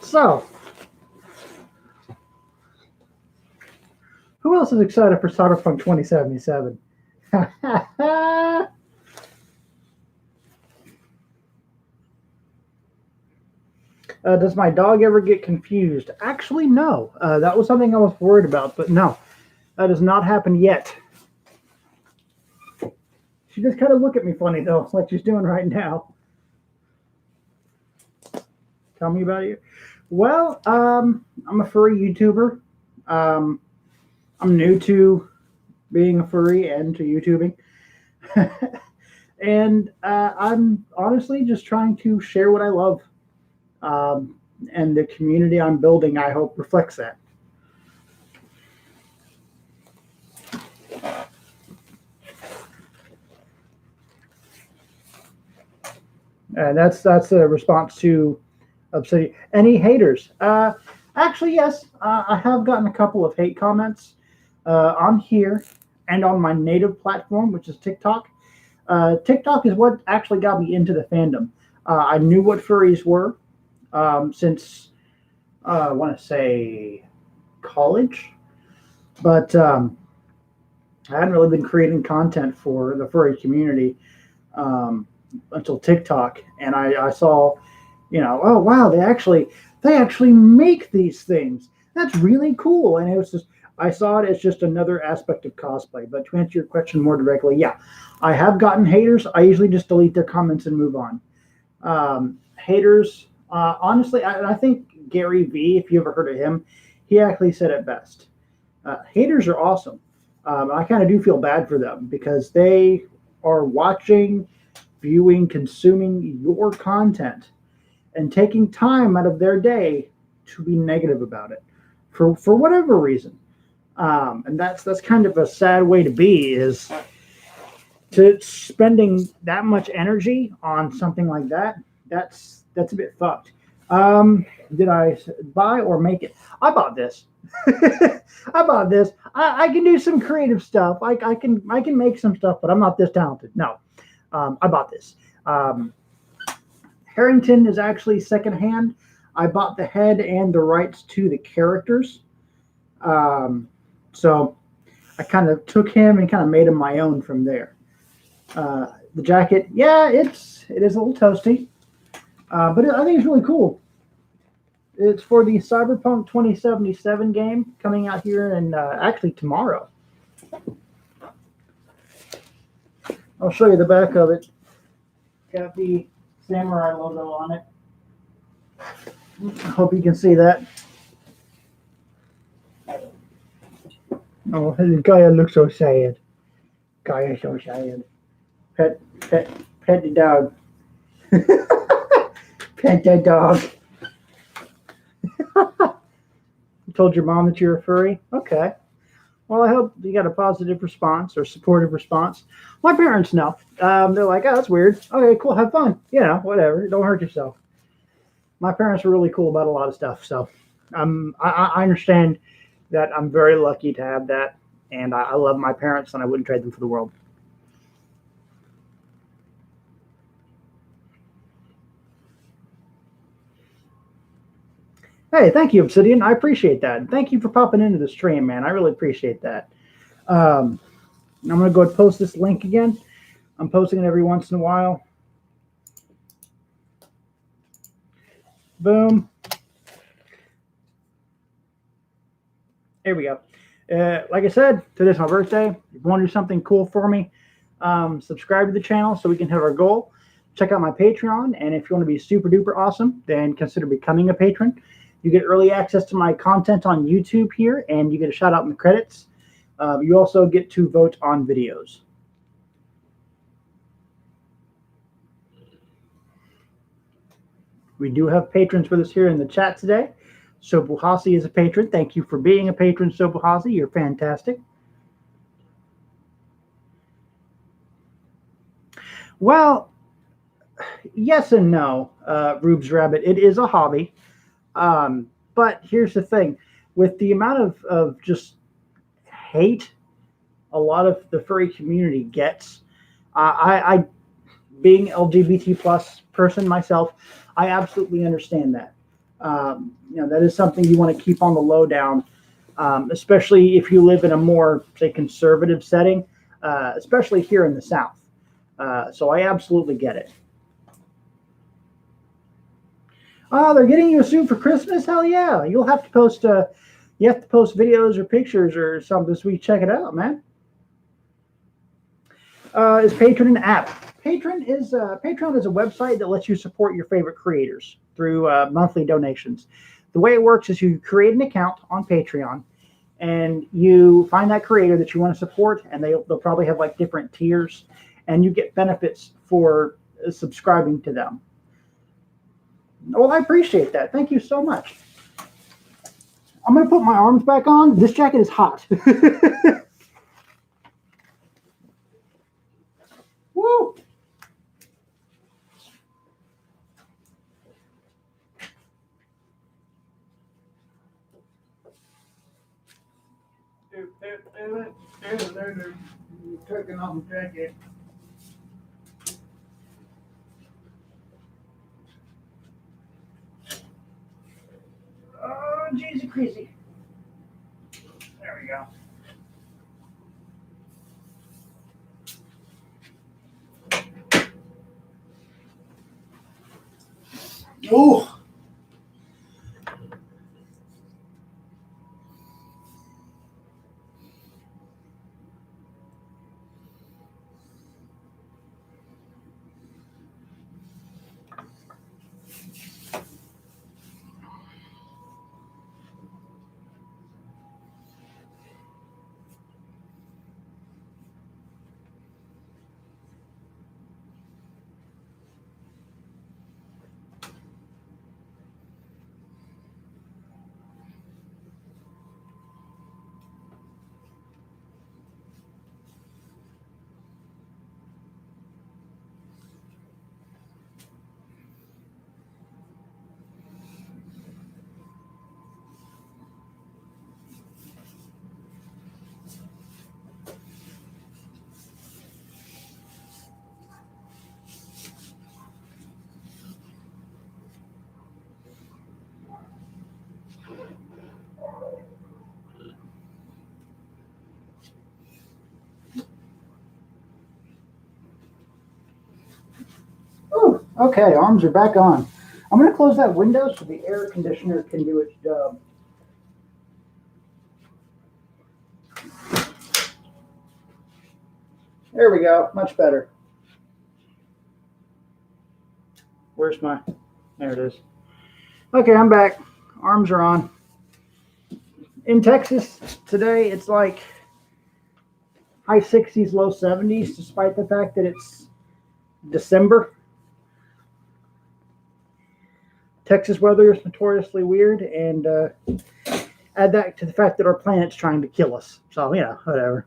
So, who else is excited for Cyberpunk 2077? Does my dog ever get confused? Actually, no. That was something I was worried about, but no, that has not happened yet. She just kind of look at me funny though, like she's doing right now. Tell me about you. Well, I'm a furry YouTuber. Um, I'm new to being a furry and to YouTubing. And I'm honestly just trying to share what I love. Um, and the community I'm building, I hope, reflects that. And that's a response to Obsidian. Any haters? Actually, yes. I have gotten a couple of hate comments on here and on my native platform, which is TikTok. TikTok is what actually got me into the fandom. I knew what furries were since I want to say college, but I hadn't really been creating content for the furry community until TikTok, and I saw, oh wow, they actually make these things. That's really cool, and it was just I saw it as just another aspect of cosplay. But to answer your question more directly, yeah, I have gotten haters. I usually just delete their comments and move on. Haters, honestly, I think Gary V, if you ever heard of him, he actually said it best. Haters are awesome. I kind of do feel bad for them because they are watching, viewing, consuming your content and taking time out of their day to be negative about it for whatever reason. And that's kind of a sad way to be, is to spending that much energy on something like that. That's a bit fucked. Did I buy or make it? I bought this. I bought this. I can do some creative stuff. I can make some stuff, but I'm not this talented. No, I bought this. Harrington is actually secondhand. I bought the head and the rights to the characters. So I kind of took him and kind of made him my own from there. The jacket, yeah, it is a little toasty, but I think it's really cool. It's for the Cyberpunk 2077 game coming out here and actually tomorrow. I'll show you the back of it. Got the samurai logo on it. I hope you can see that. Oh, Gaia looks so sad. Gaia's so sad. Pet the dog. Pet that dog. You told your mom that you're a furry? Okay. Well, I hope you got a positive response or supportive response. My parents know. They're like, oh, that's weird. Okay, cool. Have fun. Whatever. Don't hurt yourself. My parents are really cool about a lot of stuff. So I understand that I'm very lucky to have that. And I love my parents, and I wouldn't trade them for the world. Hey, thank you, Obsidian. I appreciate that. Thank you for popping into the stream, man. I really appreciate that. I'm going to go and post this link again. I'm posting it every once in a while. Boom. There we go. Like I said, today's my birthday. If you want to do something cool for me, subscribe to the channel so we can hit our goal. Check out my Patreon, and if you want to be super duper awesome, then consider becoming a patron. You get early access to my content on YouTube here, and you get a shout out in the credits. You also get to vote on videos. We do have patrons with us here in the chat today. Sobuhasi is a patron. Thank you for being a patron, Sobuhasi. You're fantastic. Well, yes and no, Rubes Rabbit. It is a hobby. But here's the thing. With the amount of just hate a lot of the furry community gets, I being LGBT plus person myself, I absolutely understand that. That is something you want to keep on the lowdown, especially if you live in a more, say, conservative setting, especially here in the South. So I absolutely get it. Oh, they're getting you a suit for Christmas? Hell yeah! You'll have to post. You have to post videos or pictures or something so we check it out, man. Is Patreon an app? Patreon is a website that lets you support your favorite creators through monthly donations. The way it works is you create an account on Patreon, and you find that creator that you want to support, and they'll probably have like different tiers, and you get benefits for subscribing to them. Well, I appreciate that. Thank you so much. I'm going to put my arms back on. This jacket is hot. Woo! Taking off the jacket. Oh, jeezy crazy. There we go. Oh. Ooh, okay, arms are back on. I'm going to close that window so the air conditioner can do its job. There we go. Much better. Where's my... There it is. Okay, I'm back. Arms are on. In Texas today, it's like high 60s, low 70s, despite the fact that it's December. Texas weather is notoriously weird, and add that to the fact that our planet's trying to kill us. So, whatever.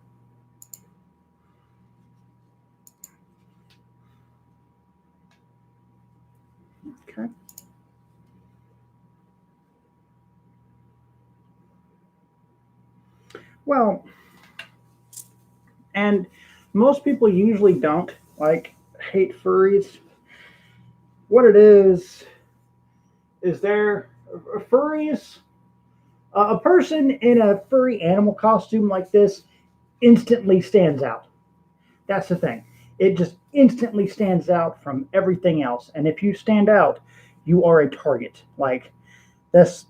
Okay. Well, and most people usually don't hate furries. What it is they're furries, a person in a furry animal costume like this instantly stands out. That's the thing. It just instantly stands out from everything else. And if you stand out, you are a target. Like that's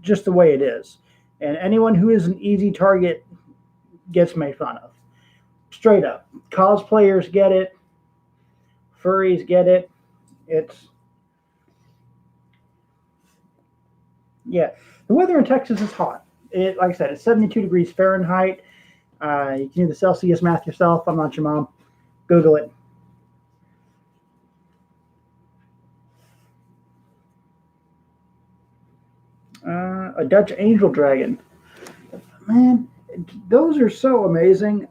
just the way it is. And anyone who is an easy target gets made fun of. Straight up. Cosplayers get it. Furries get it. It's yeah. The weather in Texas is hot. It, like I said, it's 72 degrees Fahrenheit. You can do the Celsius math yourself. I'm not your mom. Google it. A Dutch angel dragon. Man, those are so amazing.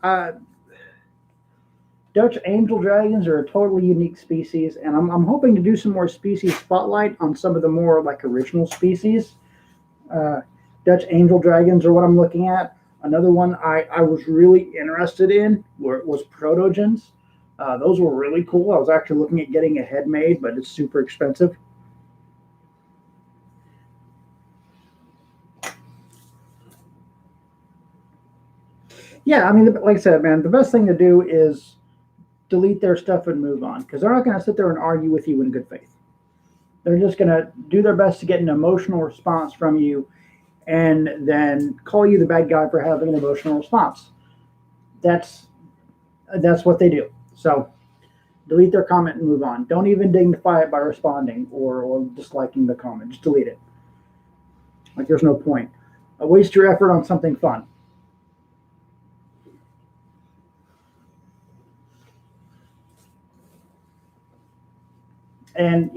Dutch angel dragons are a totally unique species, and I'm hoping to do some more species spotlight on some of the more like original species. Uh, Dutch angel dragons are what I'm looking at. Another one I was really interested in was protogens. Those were really cool. I was actually looking at getting a head made, but it's super expensive. Yeah, I mean, like I said, man, the best thing to do is delete their stuff and move on because they're not going to sit there and argue with you in good faith. They're just going to do their best to get an emotional response from you and then call you the bad guy for having an emotional response. That's that's what they do. So delete their comment and move on. Don't even dignify it by responding or disliking the comment. Just delete it. Like there's no point. Waste your effort on something fun. And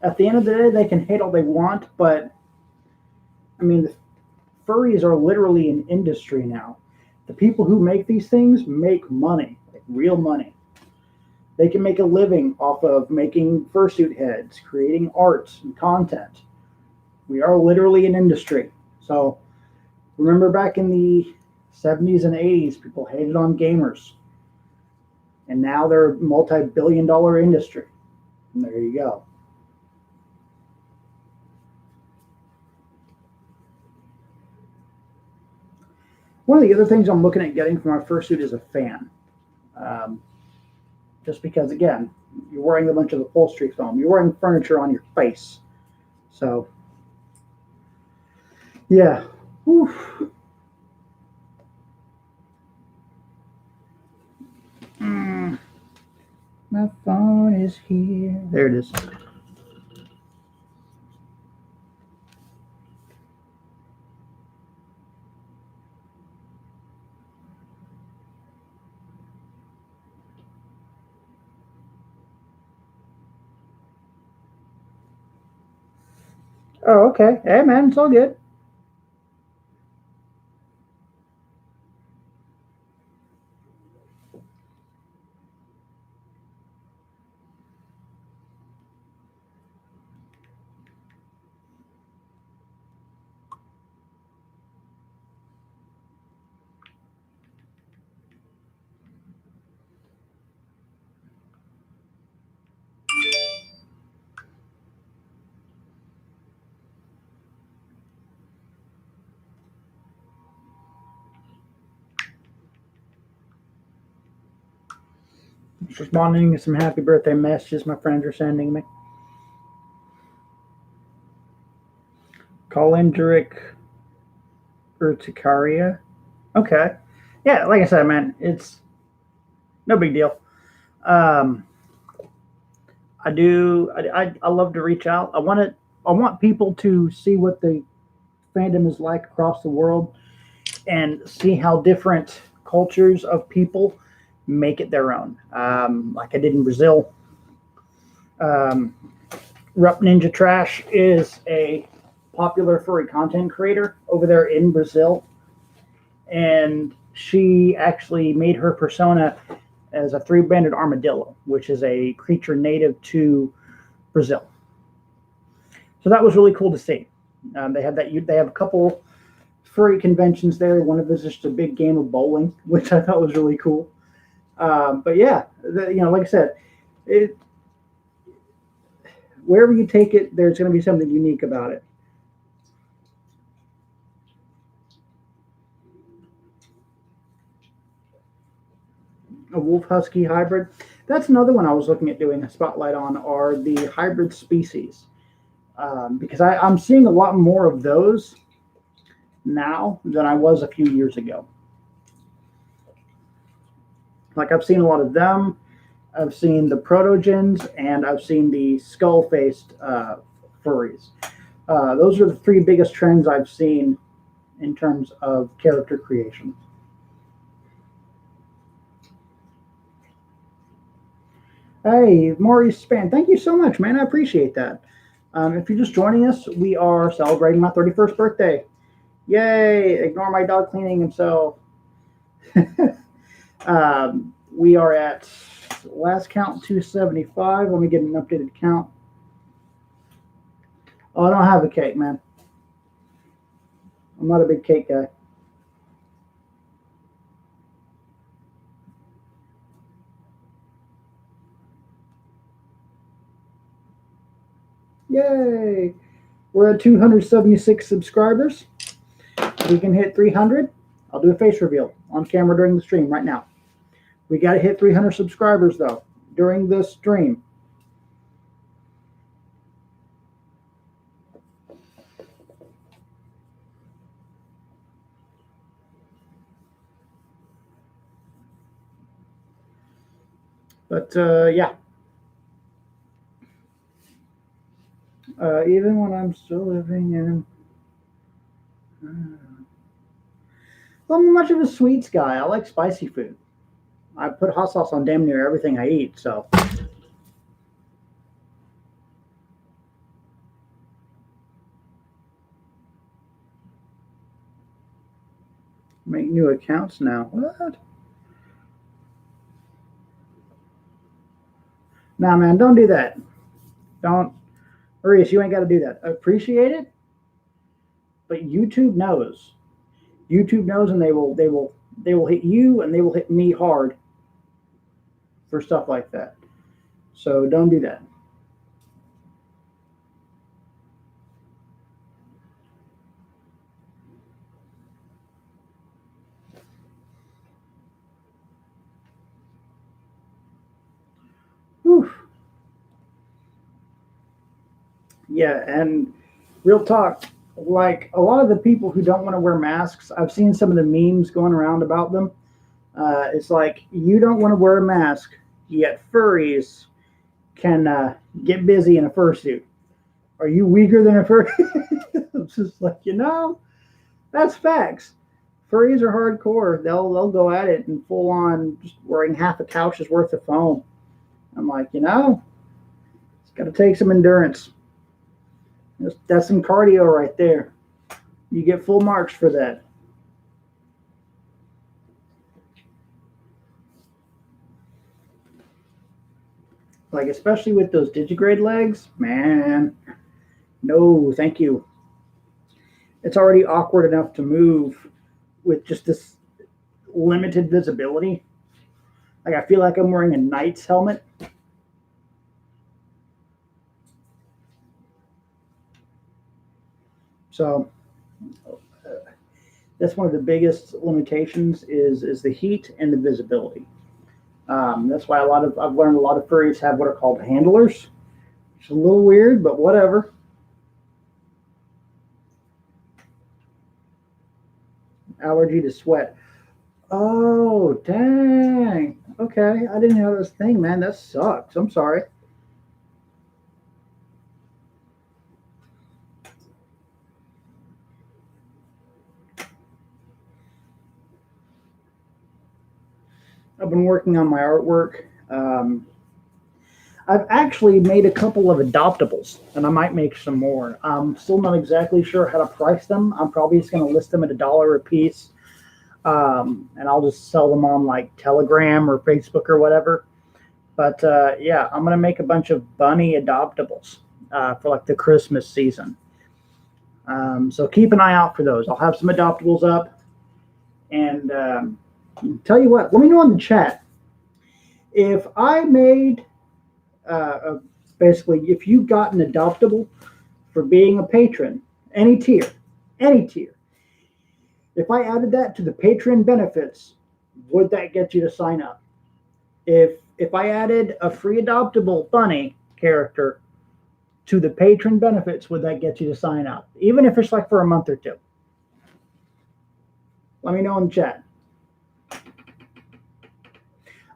at the end of the day, they can hate all they want, but I mean, the furries are literally an industry now. The people who make these things make money, like real money. They can make a living off of making fursuit heads, creating arts and content. We are literally an industry. So remember back in the 70s and 80s, people hated on gamers. And now they're a multi-billion dollar industry. And there you go. One of the other things I'm looking at getting for my fursuit is a fan. Um, just because, again, you're wearing a bunch of upholstery foam, you're wearing furniture on your face. So, yeah. Whew. Mm, my phone is here. There it is. Oh, okay. Hey, man, it's all good. Just responding to some happy birthday messages my friends are sending me. Calendric urticaria. Okay. Yeah, like I said, man, it's no big deal. Um, I love to reach out. I want people to see what the fandom is like across the world and see how different cultures of people make it their own. Like I did in Brazil. Um, Rup Ninja Trash is a popular furry content creator over there in Brazil, and she actually made her persona as a three-banded armadillo, which is a creature native to Brazil. So that was really cool to see. They have that. They have a couple furry conventions there. One of them is just a big game of bowling, which I thought was really cool. But yeah, like I said, it, wherever you take it, there's going to be something unique about it. Wolf Husky hybrid. That's another one I was looking at doing a spotlight on, are the hybrid species. Because I'm seeing a lot more of those now than I was a few years ago. Like I've seen a lot of them. I've seen the protogens, and I've seen the skull-faced furries. Those are the three biggest trends I've seen in terms of character creation. Hey, Maurice Span, thank you so much, man. I appreciate that. If you're just joining us, we are celebrating my 31st birthday. Yay! Ignore my dog cleaning himself. We are at last count 275. Let me get an updated count. Oh, I don't have a cake, man. I'm not a big cake guy. Yay! We're at 276 subscribers. If we can hit 300, I'll do a face reveal on camera during the stream right now. We got to hit 300 subscribers, though, during this stream. But, yeah. Even when I'm still living in... Well, I'm much of a sweets guy. I like spicy food. I put hot sauce on damn near everything I eat, so... Make new accounts now. What? Nah, man, don't do that. Don't. Maurice, you ain't got to do that. I appreciate it, but YouTube knows. YouTube knows, and they will hit you, and they will hit me hard for stuff like that. So don't do that. Whew. Yeah, and real talk, like a lot of the people who don't want to wear masks, I've seen some of the memes going around about them. It's like, you don't want to wear a mask, yet furries can get busy in a fursuit. Are you weaker than a furry? It's just like, that's facts. Furries are hardcore. They'll go at it and full on just wearing half a couch's worth of foam. I'm like, it's got to take some endurance. That's some cardio right there. You get full marks for that. Like, especially with those digigrade legs, man, no, thank you. It's already awkward enough to move with just this limited visibility. Like, I feel like I'm wearing a knight's helmet. So that's one of the biggest limitations is the heat and the visibility. That's why I've learned a lot of furries have what are called handlers. It's a little weird, but whatever. Allergy to sweat. Oh, dang. Okay, I didn't know this thing, man. That sucks. I'm sorry. I've been working on my artwork. I've actually made a couple of adoptables, and I might make some more. I'm still not exactly sure how to price them. I'm probably just going to list them at $1 a piece, and I'll just sell them on like Telegram or Facebook or whatever. But yeah, I'm going to make a bunch of bunny adoptables for like the Christmas season. So keep an eye out for those. I'll have some adoptables up, and tell you what, let me know in the chat if I made basically, if you got an adoptable for being a patron, any tier, if I added that to the patron benefits, would that get you to sign up? If I added a free adoptable bunny character to the patron benefits, would that get you to sign up? Even if it's like for a month or two. Let me know in the chat.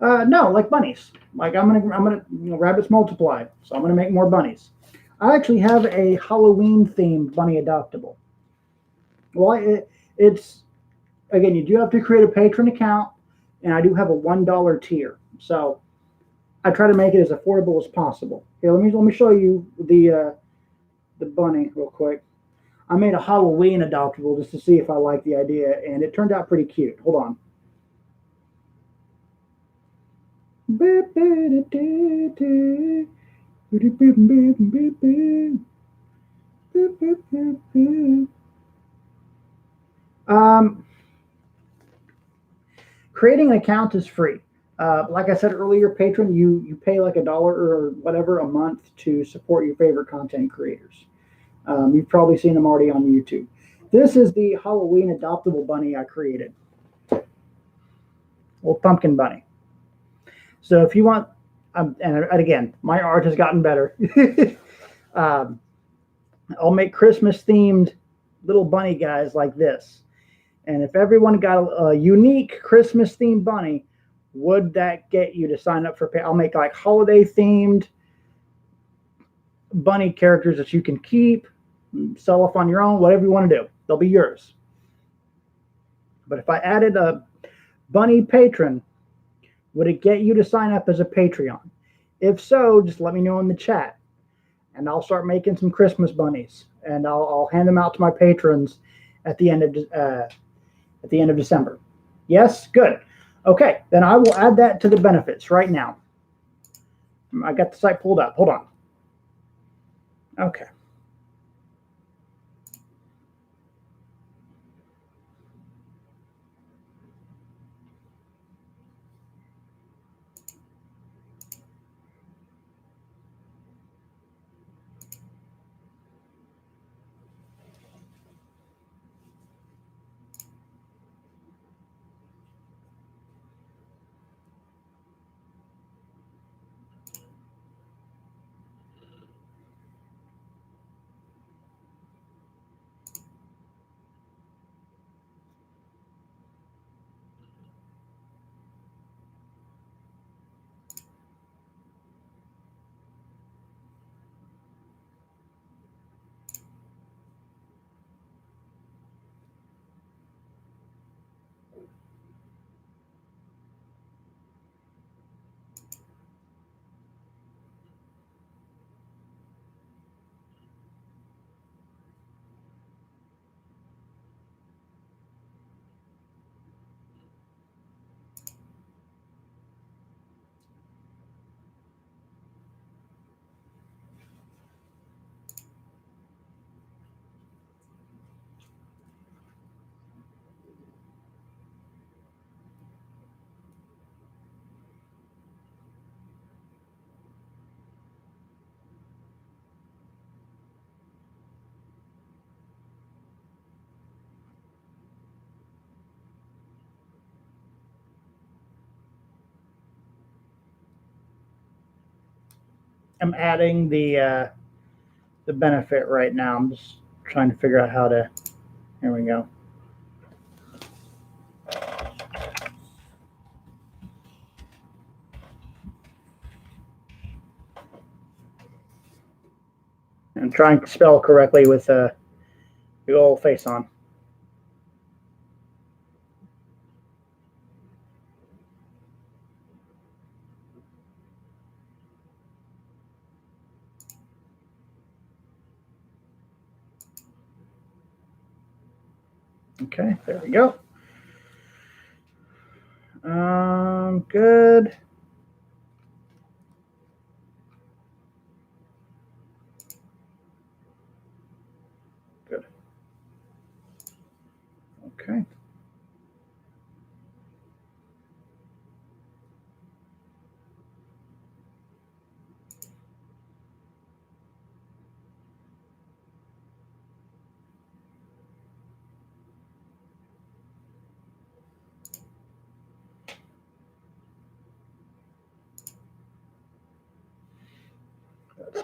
No, like bunnies. Like rabbits multiply, so I'm gonna make more bunnies. I actually have a Halloween themed bunny adoptable. Well, it's again, you do have to create a patron account, and I do have a $1 tier. So I try to make it as affordable as possible. Here, let me show you the bunny real quick. I made a Halloween adoptable just to see if I like the idea, and it turned out pretty cute. Hold on. Um, Creating an account is free. Like I said earlier, patron, you pay like $1 or whatever a month to support your favorite content creators. You've probably seen them already on YouTube. This is the Halloween adoptable bunny I created. Little pumpkin bunny. So if you want, and again, my art has gotten better. um, I'll make Christmas themed little bunny guys like this. And if everyone got a unique Christmas themed bunny, would that get you to sign up for pay? I'll make like holiday themed bunny characters that you can keep, sell off on your own, whatever you want to do. They'll be yours. But if I added a bunny patron, would it get you to sign up as a Patreon? If so, just let me know in the chat, and I'll start making some Christmas bunnies, and I'll hand them out to my patrons at the end of December. Yes, good. Okay, then I will add that to the benefits right now. I got the site pulled up. Hold on. Okay. I'm adding the benefit right now. I'm just trying to figure out how to. Here we go. I'm trying to spell correctly with a big old face on. Okay, there we go. Good. Good. Okay.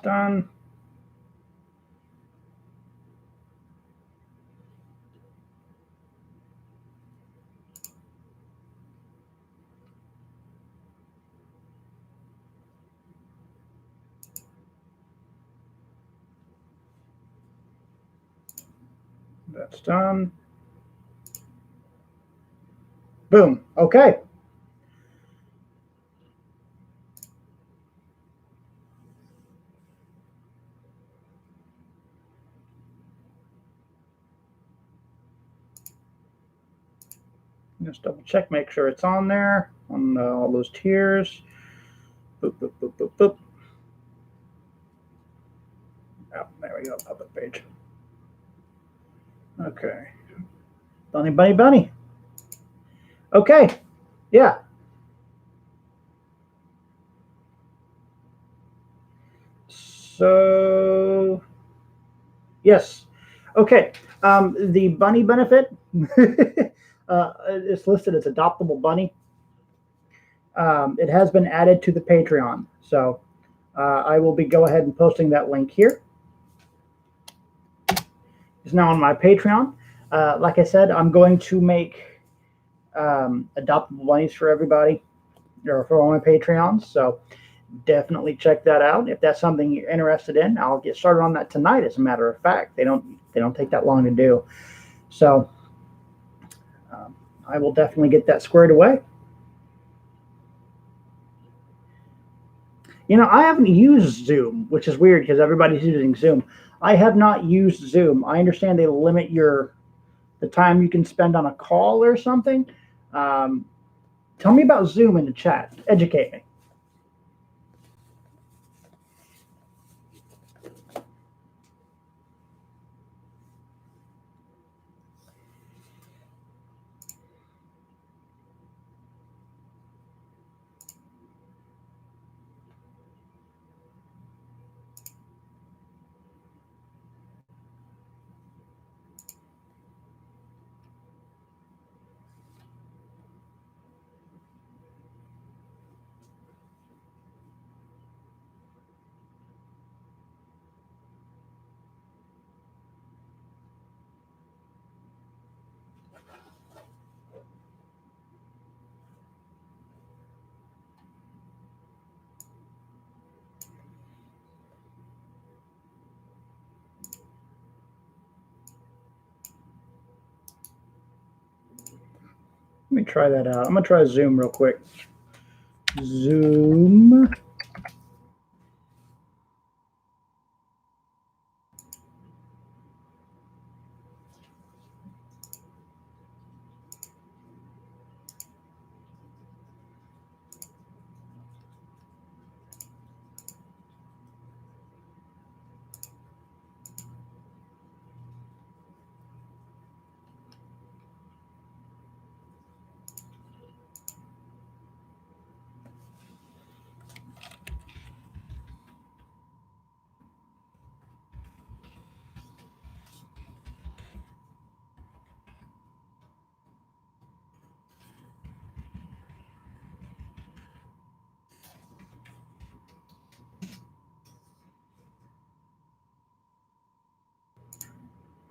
done. That's done. Boom. Okay. Just double check, make sure it's on there on all those tiers. Boop, boop, boop, boop, boop. Oh, there we go, public page. Okay. Bunny, bunny, bunny. Okay. Yeah. So, yes. Okay. The bunny benefit is listed as adoptable bunny. It has been added to the Patreon. So I will be go ahead and posting that link here. It's now on my Patreon. Like I said, I'm going to make adoptable bunnies for everybody or for all my Patreons. So definitely check that out. If that's something you're interested in, I'll get started on that tonight. As a matter of fact, they don't take that long to do. So I will definitely get that squared away. You know, I haven't used Zoom, which is weird because everybody's using Zoom. I have not used Zoom. I understand they limit the time you can spend on a call or something. Tell me about Zoom in the chat. Educate me. Let me try that out. I'm going to try Zoom real quick. Zoom.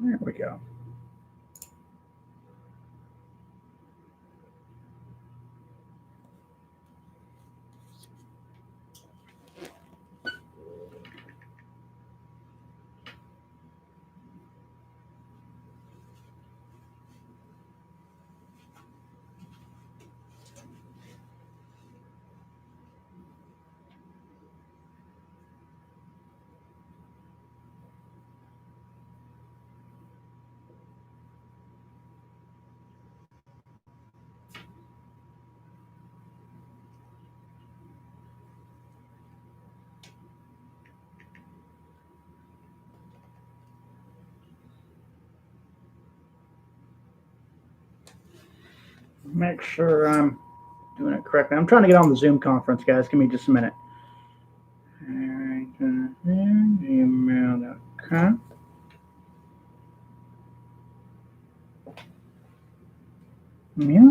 There we go. Make sure I'm doing it correctly. I'm trying to get on the Zoom conference, guys. Give me just a minute. Gmail.com. Yeah.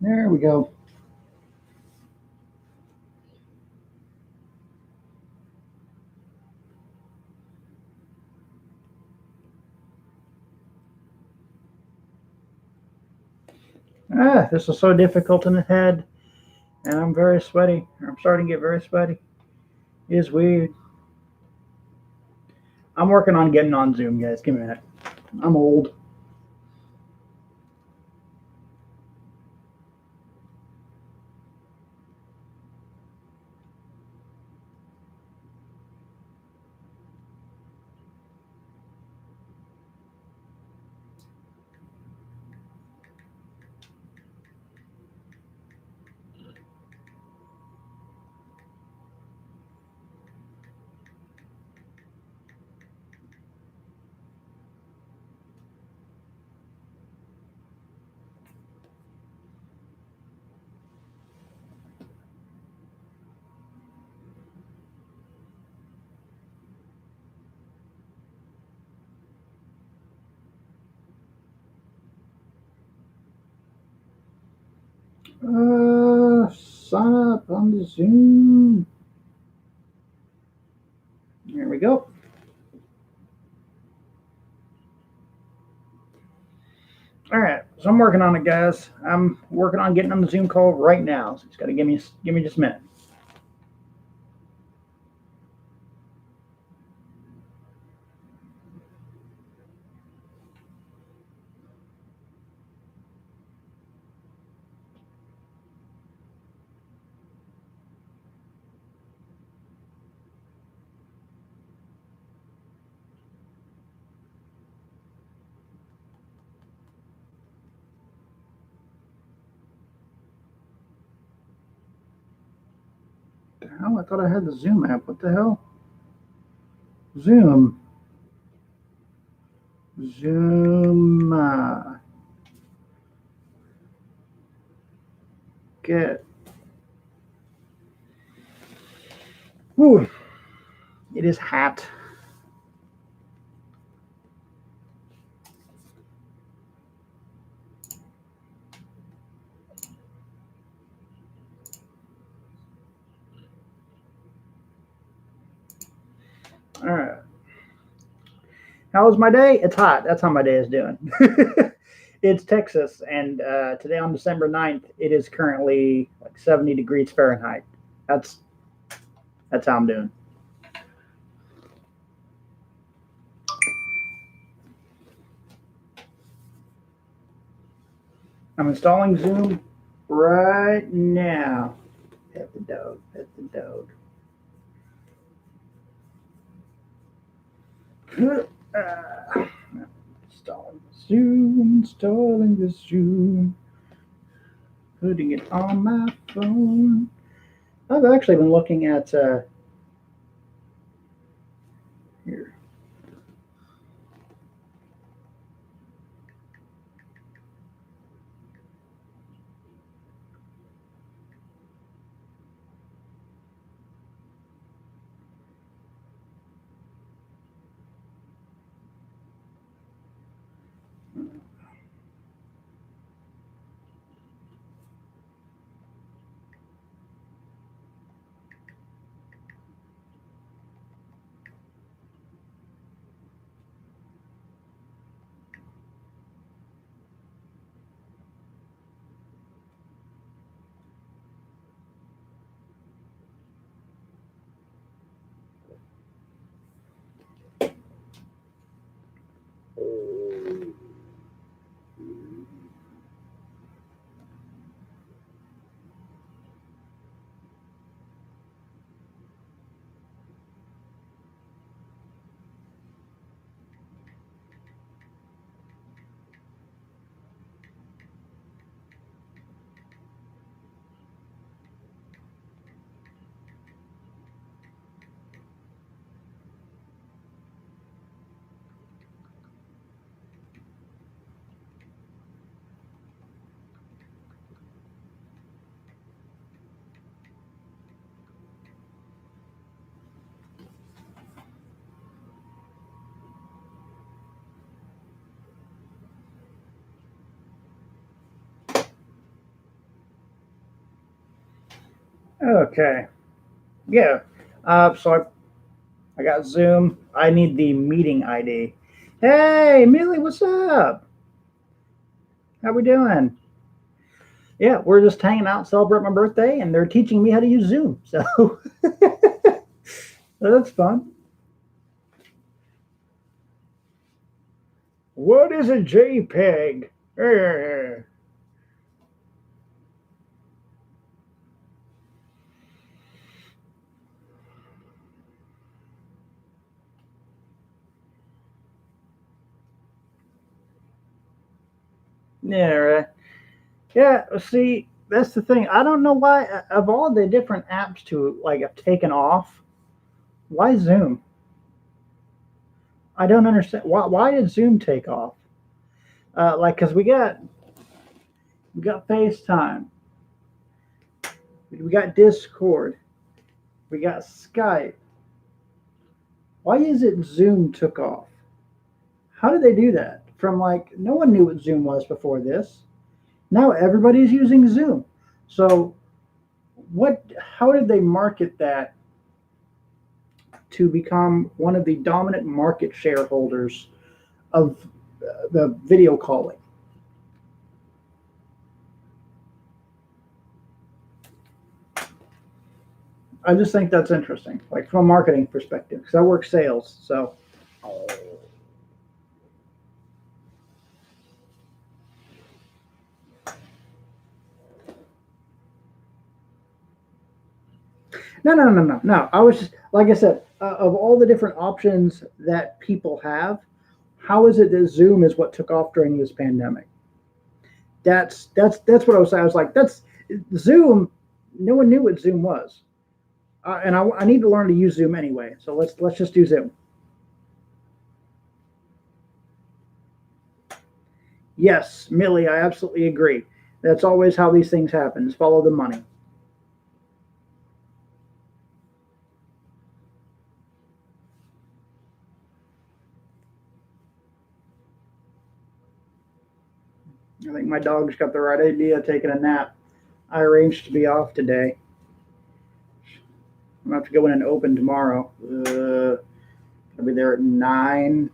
There we go. This is so difficult in the head, and I'm very sweaty. I'm starting to get very sweaty. It is weird. I'm working on getting on Zoom, guys. Give me a minute. I'm old. Sign up on the Zoom. There we go. All right, so I'm working on it, guys. I'm working on getting on the Zoom call right now. So it's got to give me just a minute. What the hell? I thought I had the Zoom app. What the hell? Zoom. Zoom. Get. Ooh, it is hot. All right. How was my day? It's hot. That's how my day is doing. It's Texas, and today on December 9th, it is currently like 70 degrees Fahrenheit. That's that's how I'm doing. I'm installing Zoom right now. Pet the dog. Pet the dog. Installing Zoom. Installing the Zoom. Putting it on my phone. I've actually been looking at here. Okay. Yeah. So I got Zoom. I need the meeting ID. Hey, Millie, what's up? How we doing? Yeah, we're just hanging out, celebrate my birthday, and they're teaching me how to use Zoom. So that's fun. What is a JPEG? Yeah, right. Yeah, see, that's the thing. I don't know why, of all the different apps to like have taken off, why Zoom? I don't understand. Why did Zoom take off? Like, cause we got FaceTime, we got Discord, we got Skype. Why is it Zoom took off? How did they do that? From like no one knew what Zoom was before this. Now everybody's using Zoom. So what? How did they market that to become one of the dominant market shareholders of the video calling? I just think that's interesting, like from a marketing perspective, because I work sales. So no. I was just like I said, of all the different options that people have, how is it that Zoom is what took off during this pandemic? That's what I was saying. I was like, that's Zoom. No one knew what Zoom was, and I need to learn to use Zoom anyway. So let's just do Zoom. Yes, Millie, I absolutely agree. That's always how these things happen. Is follow the money. I think my dog's got the right idea, taking a nap. I arranged to be off today. I'm gonna have to go in and open tomorrow. I'll be there at 9.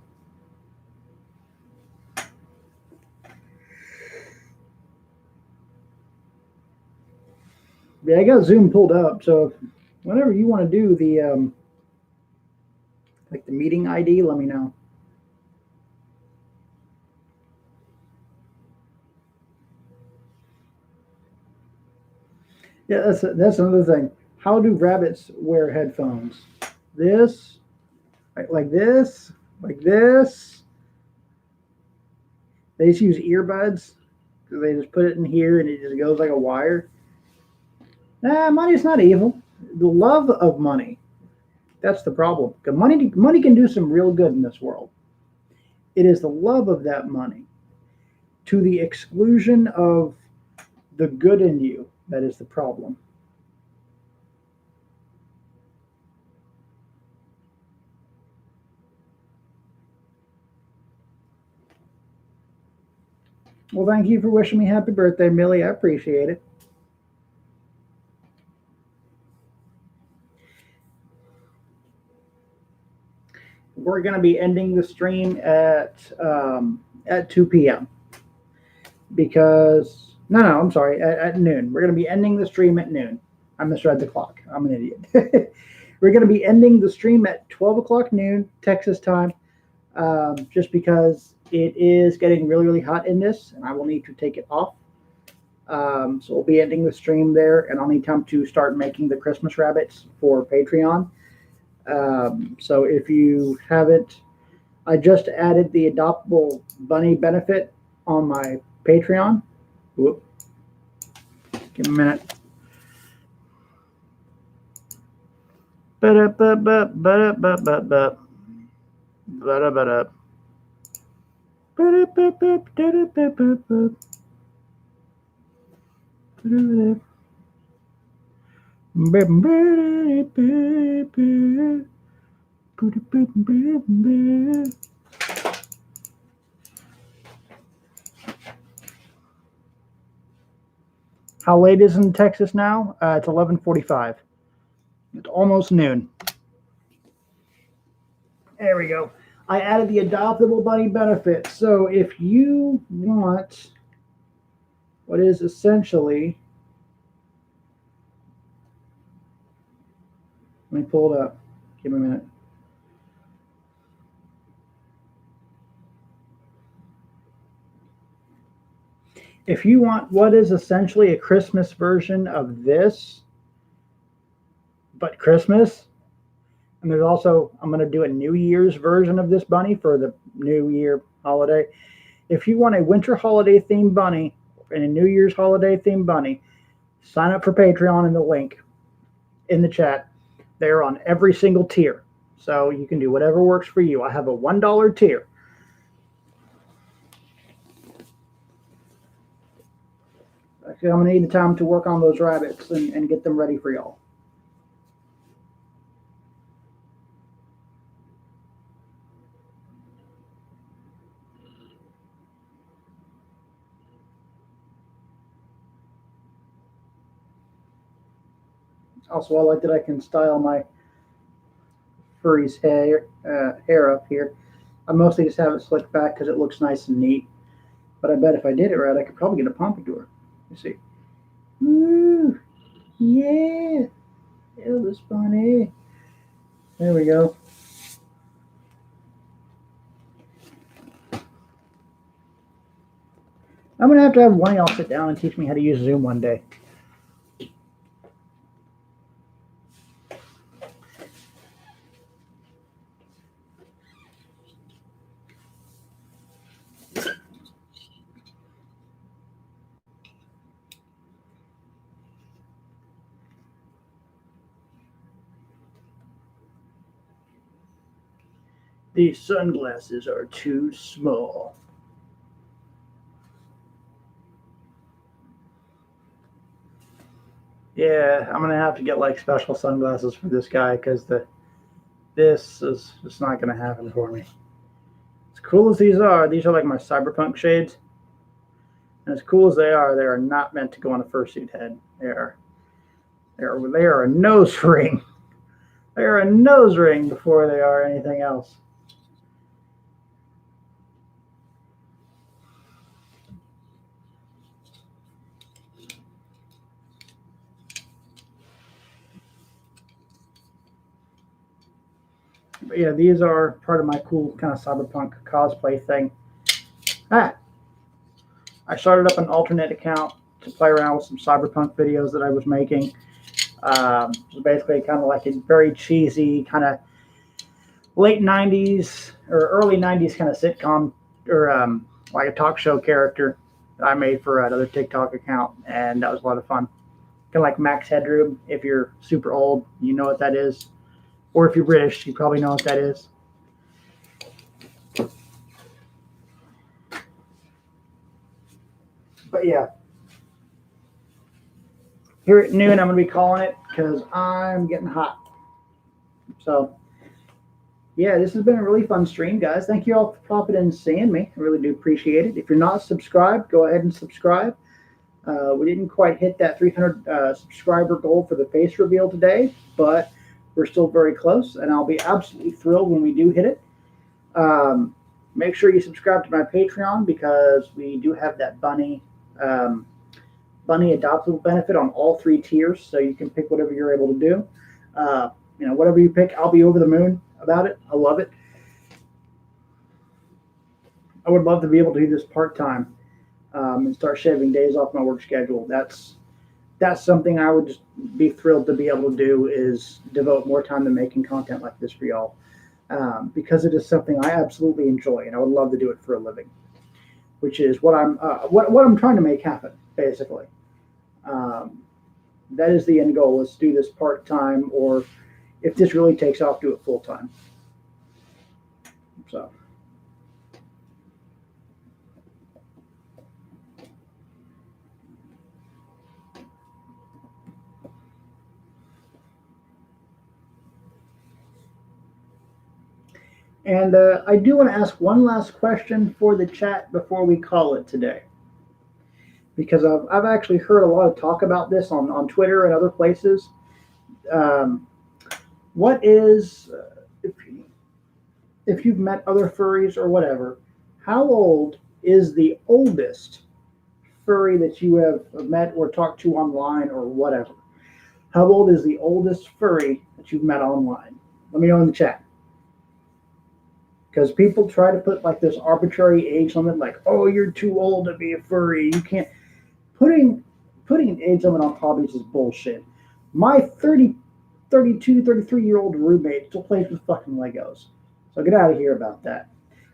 Yeah, I got Zoom pulled up, so whenever you want to do the like the meeting ID, let me know. Yeah, that's another thing. How do rabbits wear headphones? This, like this, like this. They just use earbuds. They just put it in here and it just goes like a wire. Nah, money's not evil. The love of money. That's the problem. 'Cause money can do some real good in this world. It is the love of that money to the exclusion of the good in you that is the problem. Well, thank you for wishing me happy birthday, Millie. I appreciate it. We're going to be ending the stream at 2 p.m. because I'm sorry, at noon. We're going to be ending the stream at noon. I misread the clock. I'm an idiot. We're going to be ending the stream at 12 o'clock noon Texas time, just because it is getting really, really hot in this, and I will need to take it off. So we'll be ending the stream there, and I'll need time to start making the Christmas rabbits for Patreon. So if you haven't, I just added the adoptable bunny benefit on my Patreon. Whoop. Give me a minute. How late is it in Texas now? It's 11:45. It's almost noon. There we go. I added the adoptable bunny benefit. So if you want what is essentially, let me pull it up. Give me a minute. If you want what is essentially a Christmas version of this, but Christmas, and there's also, I'm going to do a New Year's version of this bunny for the New Year holiday. If you want a winter holiday themed bunny and a New Year's holiday themed bunny, sign up for Patreon in the link in the chat. They're on every single tier. So you can do whatever works for you. I have a $1 tier. I'm going to need the time to work on those rabbits and get them ready for y'all. Also, I like that I can style my furry's hair up here. I mostly just have it slicked back because it looks nice and neat. But I bet if I did it right, I could probably get a pompadour. You see. Woo! Yeah! Elvis bunny. There we go. I'm going to have one of y'all sit down and teach me how to use Zoom one day. These sunglasses are too small. Yeah, I'm gonna have to get like special sunglasses for this guy because this is just not gonna happen for me. As cool as these are like my cyberpunk shades. And as cool as they are not meant to go on a fursuit head. They are a nose ring. They are a nose ring before they are anything else. But yeah, these are part of my cool kind of cyberpunk cosplay thing. I started up an alternate account to play around with some cyberpunk videos that I was making. It was basically kind of like a very cheesy kind of late 90s or early 90s kind of sitcom or like a talk show character that I made for another TikTok account, and that was a lot of fun. Kind of like Max Headroom. If you're super old, you know what that is. Or if you're British, you probably know what that is. But yeah, here at noon, I'm going to be calling it because I'm getting hot. So, yeah, this has been a really fun stream, guys. Thank you all for popping in and seeing me. I really do appreciate it. If you're not subscribed, go ahead and subscribe. We didn't quite hit that 300 subscriber goal for the face reveal today, but we're still very close, and I'll be absolutely thrilled when we do hit it. Make sure you subscribe to my Patreon because we do have that bunny adoptable benefit on all 3 tiers, so you can pick whatever you're able to do. Whatever you pick, I'll be over the moon about it. I love it. I would love to be able to do this part-time and start shaving days off my work schedule. That's something I would just be thrilled to be able to do, is devote more time to making content like this for y'all, because it is something I absolutely enjoy, and I would love to do it for a living, which is what I'm trying to make happen, basically. That is the end goal, is to do this part-time, or if this really takes off, do it full-time. So. And I do want to ask one last question for the chat before we call it today. because I've actually heard a lot of talk about this on Twitter and other places. Um, what is if you've met other furries or whatever, how old is the oldest furry that you have met or talked to online or whatever? How old is the oldest furry that you've met online? Let me know in the chat. Because people try to put like this arbitrary age limit, like, oh, you're too old to be a furry. You can't. Putting putting an age limit on hobbies is bullshit. My 30, 32, 33-year old roommate still plays with fucking Legos. So get out of here about that.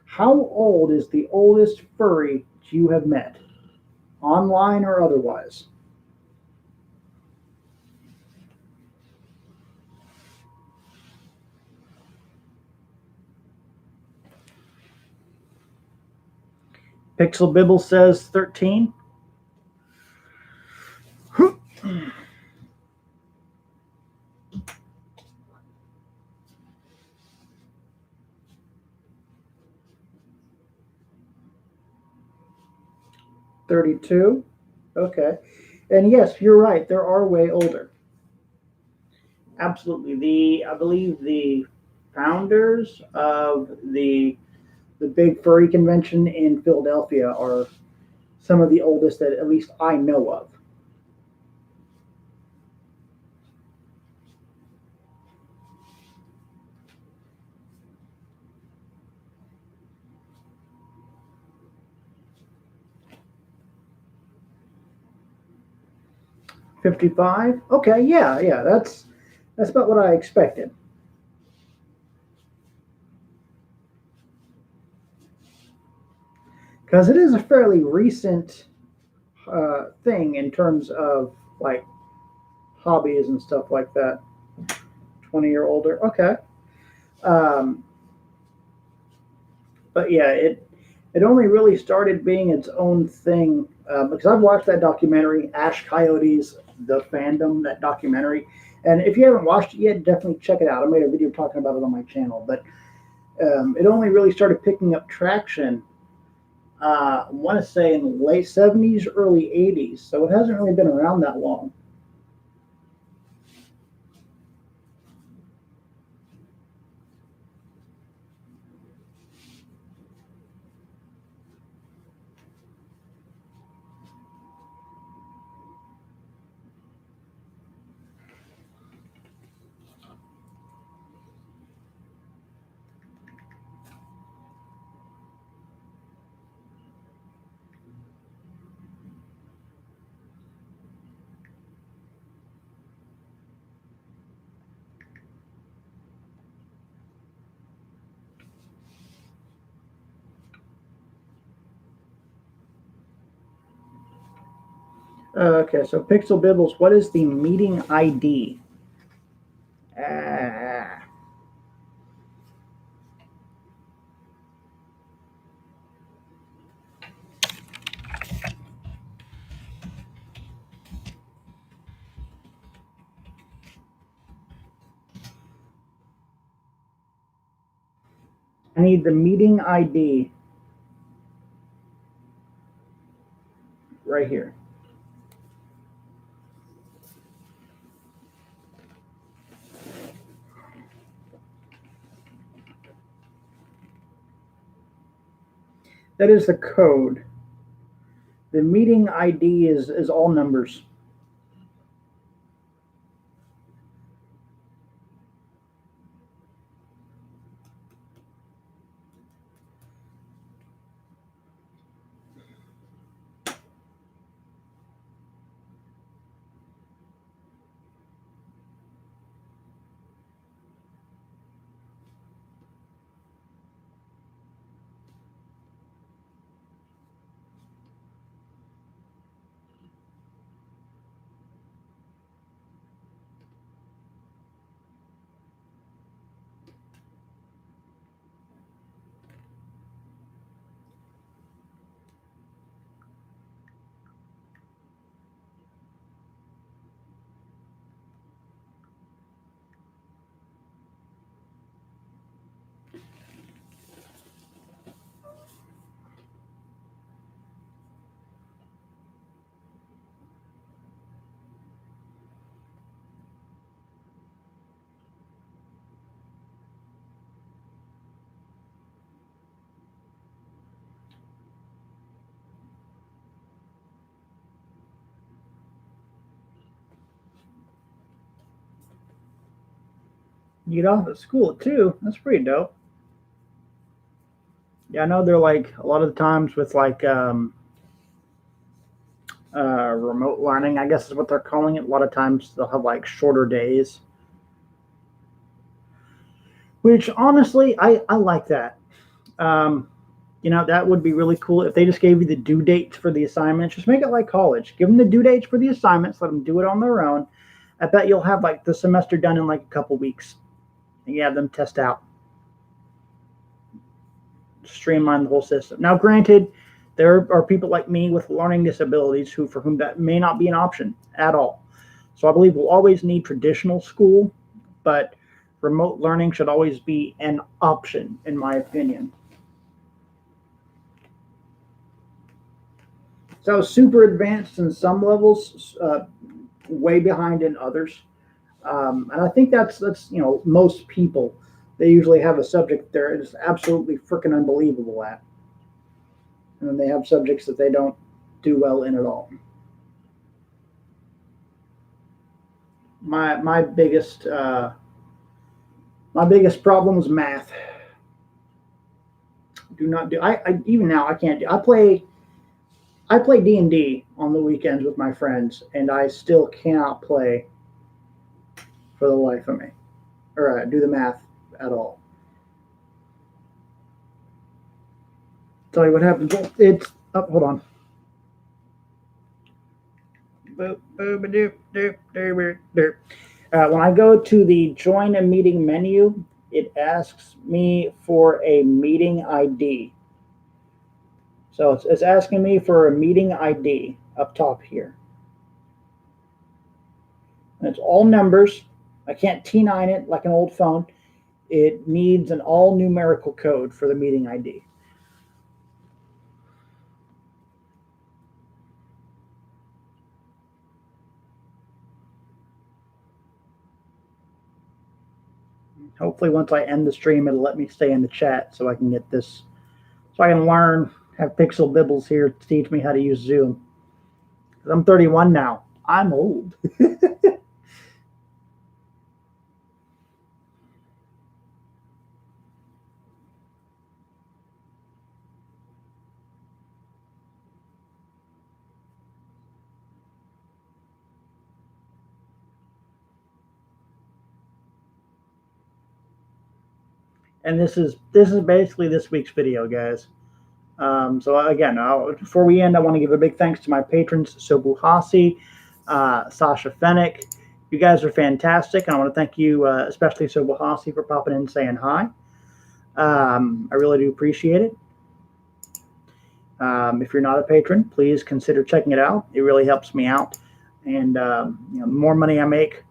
How old is the oldest furry you have met, online or otherwise? Pixel Bibble says 13. 32. Okay. And yes, you're right. There are way older. Absolutely. I believe the founders of the big furry convention in Philadelphia are some of the oldest that at least I know of. 55. Okay, yeah, yeah. That's about what I expected. Because it is a fairly recent thing in terms of like hobbies and stuff like that. 20 or older. Okay. Um, but yeah, it only really started being its own thing because I've watched that documentary, Ash Coyotes, the fandom, that documentary. And if you haven't watched it yet, definitely check it out. I made a video talking about it on my channel. But it only really started picking up traction, I want to say in the late 70s, early 80s. So it hasn't really been around that long. Okay, so Pixel Bibbles, what is the meeting ID? Ah, I need the meeting ID right here. That is the code. The meeting ID is all numbers. You get off at school at 2. That's pretty dope. Yeah, I know they're like a lot of the times with like remote learning, I guess is what they're calling it. A lot of times they'll have like shorter days, which honestly, I like that. Um, that would be really cool if they just gave you the due dates for the assignments. Just make it like college. Give them the due dates for the assignments. Let them do it on their own. I bet you'll have like the semester done in like a couple weeks, and you have them test out. Streamline the whole system. Now, granted, there are people like me with learning disabilities for whom that may not be an option at all. So I believe we'll always need traditional school, but remote learning should always be an option, in my opinion. So super advanced in some levels, way behind in others. And I think that's most people. They usually have a subject they're just absolutely freaking unbelievable at, and then they have subjects that they don't do well in at all. My biggest problem was math. Do not do. I even now I can't do. I play D&D on the weekends with my friends, and I still cannot play for the life of me, or do the math at all. Tell you what happens. It's hold on. When I go to the join a meeting menu, it asks me for a meeting ID. So it's asking me for a meeting ID up top here. And it's all numbers. I can't T9 it like an old phone. It needs an all numerical code for the meeting ID. Hopefully once I end the stream, it'll let me stay in the chat so I can get this, so I can learn, have Pixel Bibbles here to teach me how to use Zoom. I'm 31 now. I'm old. And this is basically this week's video, guys. So again, before we end, I want to give a big thanks to my patrons, Sobu Hasi, Sasha Fennec. You guys are fantastic, and I want to thank you, especially Sobu Hasi, for popping in and saying hi. I really do appreciate it. If you're not a patron, please consider checking it out. It really helps me out, and the more money I make,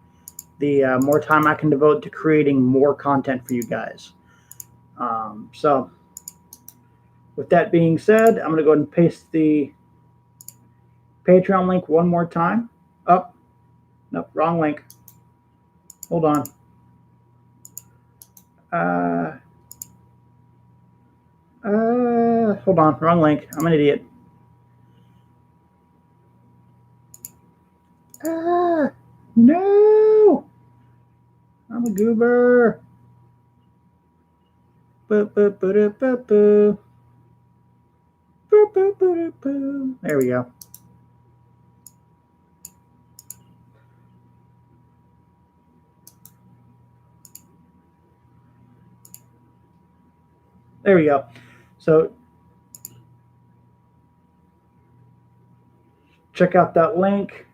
the more time I can devote to creating more content for you guys. So with that being said, I'm going to go ahead and paste the Patreon link one more time. Oh, nope, wrong link. Hold on. Hold on, wrong link. I'm an idiot. No! I'm a goober. There we go. There we go. So check out that link.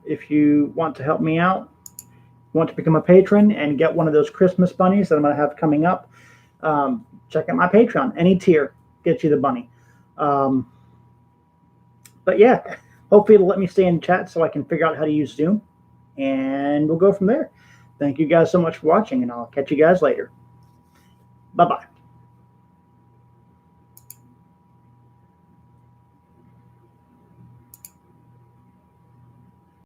If you want to help me out, want to become a patron and get one of those Christmas bunnies that I'm going to have coming up, check out my Patreon. Any tier gets you the bunny. But yeah, hopefully it'll let me stay in chat so I can figure out how to use Zoom, and we'll go from there. Thank you guys so much for watching, and I'll catch you guys later. Bye-bye.